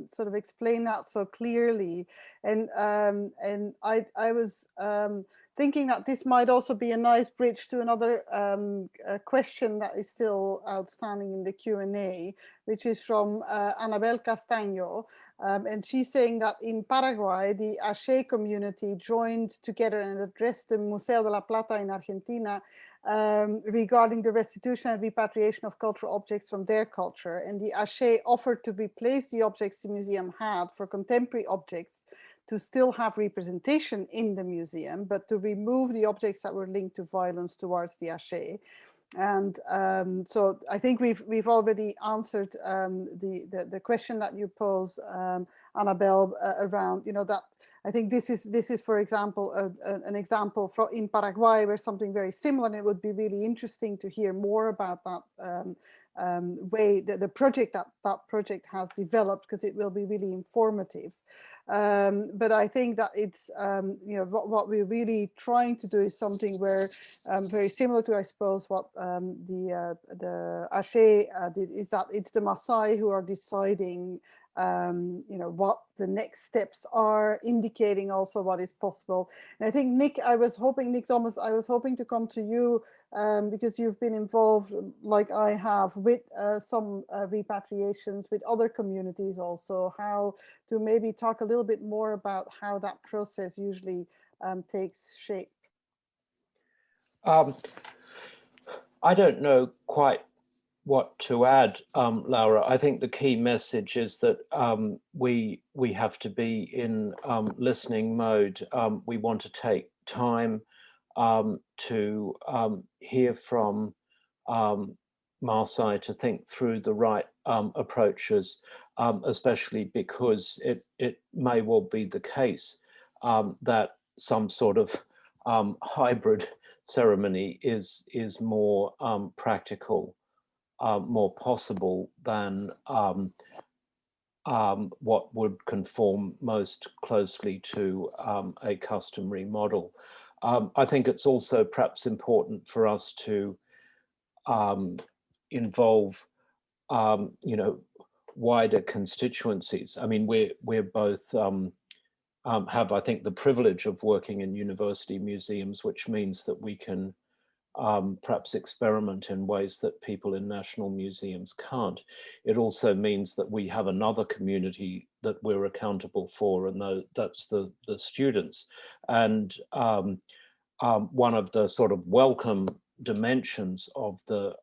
sort of explain that so clearly. And I was thinking that this might also be a nice bridge to another question that is still outstanding in the Q&A, which is from Anabel Castaño. And she's saying that in Paraguay, the Aché community joined together and addressed the Museo de la Plata in Argentina regarding the restitution and repatriation of cultural objects from their culture. And the Aché offered to replace the objects the museum had for contemporary objects to still have representation in the museum, but to remove the objects that were linked to violence towards the Aché. And so I think we've already answered the question that you pose, Annabelle, around, you know, that I think this is for example an example in Paraguay where something very similar, and it would be really interesting to hear more about that way the project that project has developed, because it will be really informative. But I think that it's you know, what we're really trying to do is something where very similar to, I suppose, what the Aché did, is that it's the Maasai who are deciding you know, what the next steps are, indicating also what is possible. And I think Nick Thomas, I was hoping to come to you because you've been involved, like I have, with some repatriations with other communities also, how to maybe talk a little bit more about how that process usually takes shape. I don't know quite what to add, Laura. I think the key message is that we have to be in listening mode. We want to take time to hear from Maasai, to think through the right approaches, especially because it may well be the case that some sort of hybrid ceremony is more practical, more possible than what would conform most closely to a customary model. I think it's also perhaps important for us to involve, you know, wider constituencies. I mean, we're both have, I think, the privilege of working in university museums, which means that we can perhaps experiment in ways that people in national museums can't. It also means that we have another community that we're accountable for, and that's the students. And one of the sort of welcome dimensions of the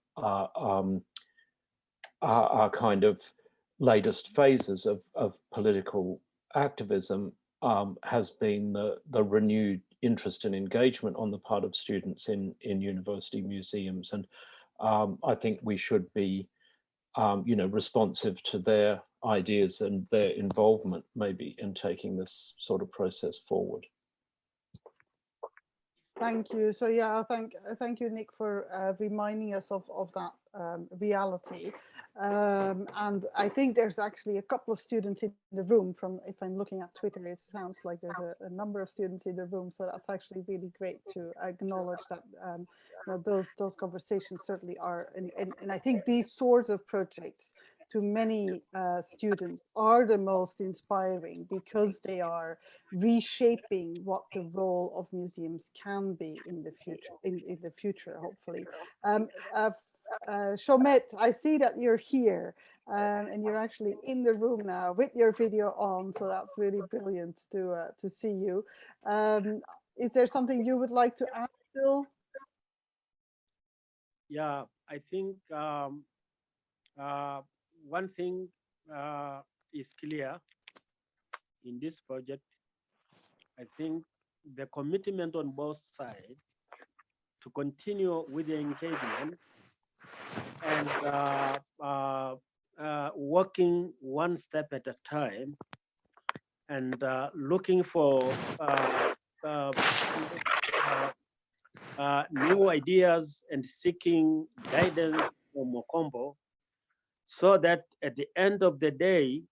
our kind of latest phases of political activism has been the renewed interest and engagement on the part of students in university museums. And I think we should be, you know, responsive to their ideas and their involvement maybe in taking this sort of process forward. Thank you. So yeah, thank you, Nick, for reminding us of that reality. And I think there's actually a couple of students in the room. From, if I'm looking at Twitter, it sounds like there's a number of students in the room. So that's actually really great to acknowledge that you know, those conversations certainly are. And I think these sorts of projects, to many students, are the most inspiring, because they are reshaping what the role of museums can be in the future, hopefully. Shomet, I see that you're here and you're actually in the room now with your video on, so that's really brilliant to see you. Is there something you would like to add, Bill? yeah, I think one thing is clear in this project. I think the commitment on both sides to continue with the engagement and working one step at a time and looking for new ideas and seeking guidance from Mokombo, so that at the end of the day,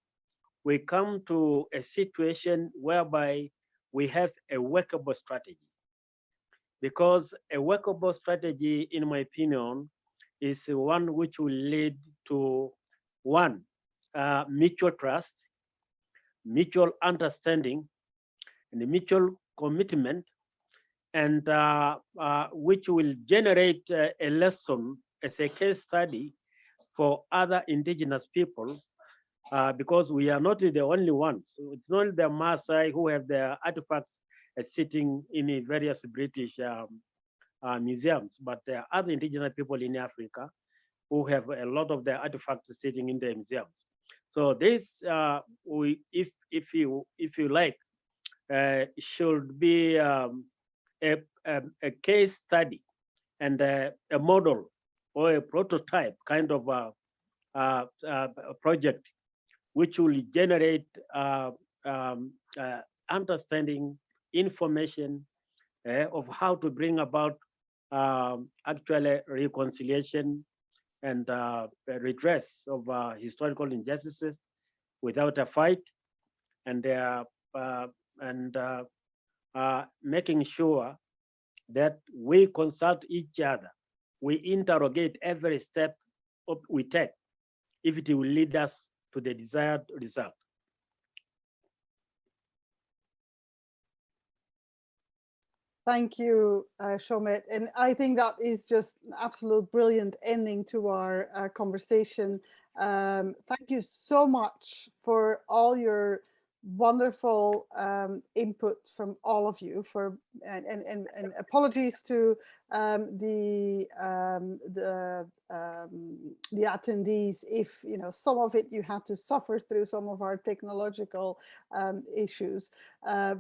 we come to a situation whereby we have a workable strategy. Because a workable strategy, in my opinion, is one which will lead to one, mutual trust, mutual understanding, and mutual commitment, and which will generate a lesson as a case study for other indigenous people, because we are not the only ones. It's not the Maasai who have their artifacts sitting in various British museums, but there are other indigenous people in Africa who have a lot of their artifacts sitting in the museums. So this, if you like, should be a case study and a model or a prototype kind of a project, which will generate understanding, information of how to bring about actually reconciliation and redress of historical injustices without a fight, and making sure that we consult each other, we interrogate every step we take, if it will lead us to the desired result. Thank you, Shomit. And I think that is just an absolute brilliant ending to our conversation. Thank you so much for all your wonderful input from all of you, and apologies to the attendees if some of it you had to suffer through some of our technological issues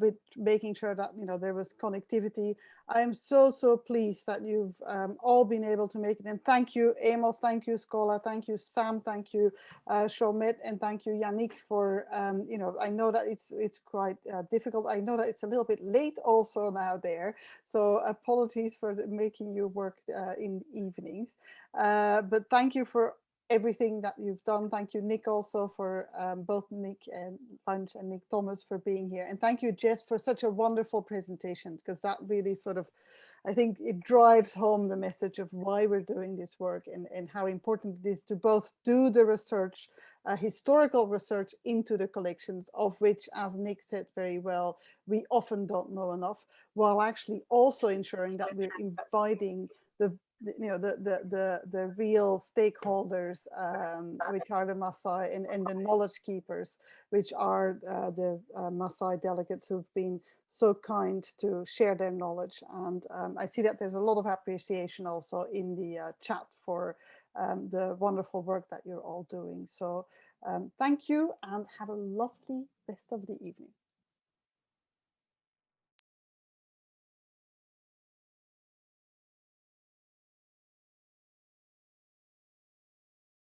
with making sure that there was connectivity. I am so pleased that you've all been able to make it, and thank you Amos, thank you Schola, thank you Sam, thank you Shomit, and thank you Yannick for I know that it's quite difficult. I know that it's a little bit late also now there, so apologies for making you work in evenings, but thank you for everything that you've done. Thank you, Nick, also for both Nick and Lunch and Nick Thomas for being here. And thank you, Jess, for such a wonderful presentation, because that really sort of, I think it drives home the message of why we're doing this work and how important it is to both do the research, historical research into the collections, of which, as Nick said very well, we often don't know enough, while actually also ensuring that we're inviting the real stakeholders, which are the Maasai, and the knowledge keepers, which are the Maasai delegates who've been so kind to share their knowledge. And I see that there's a lot of appreciation also in the chat for the wonderful work that you're all doing. So thank you, and have a lovely rest of the evening.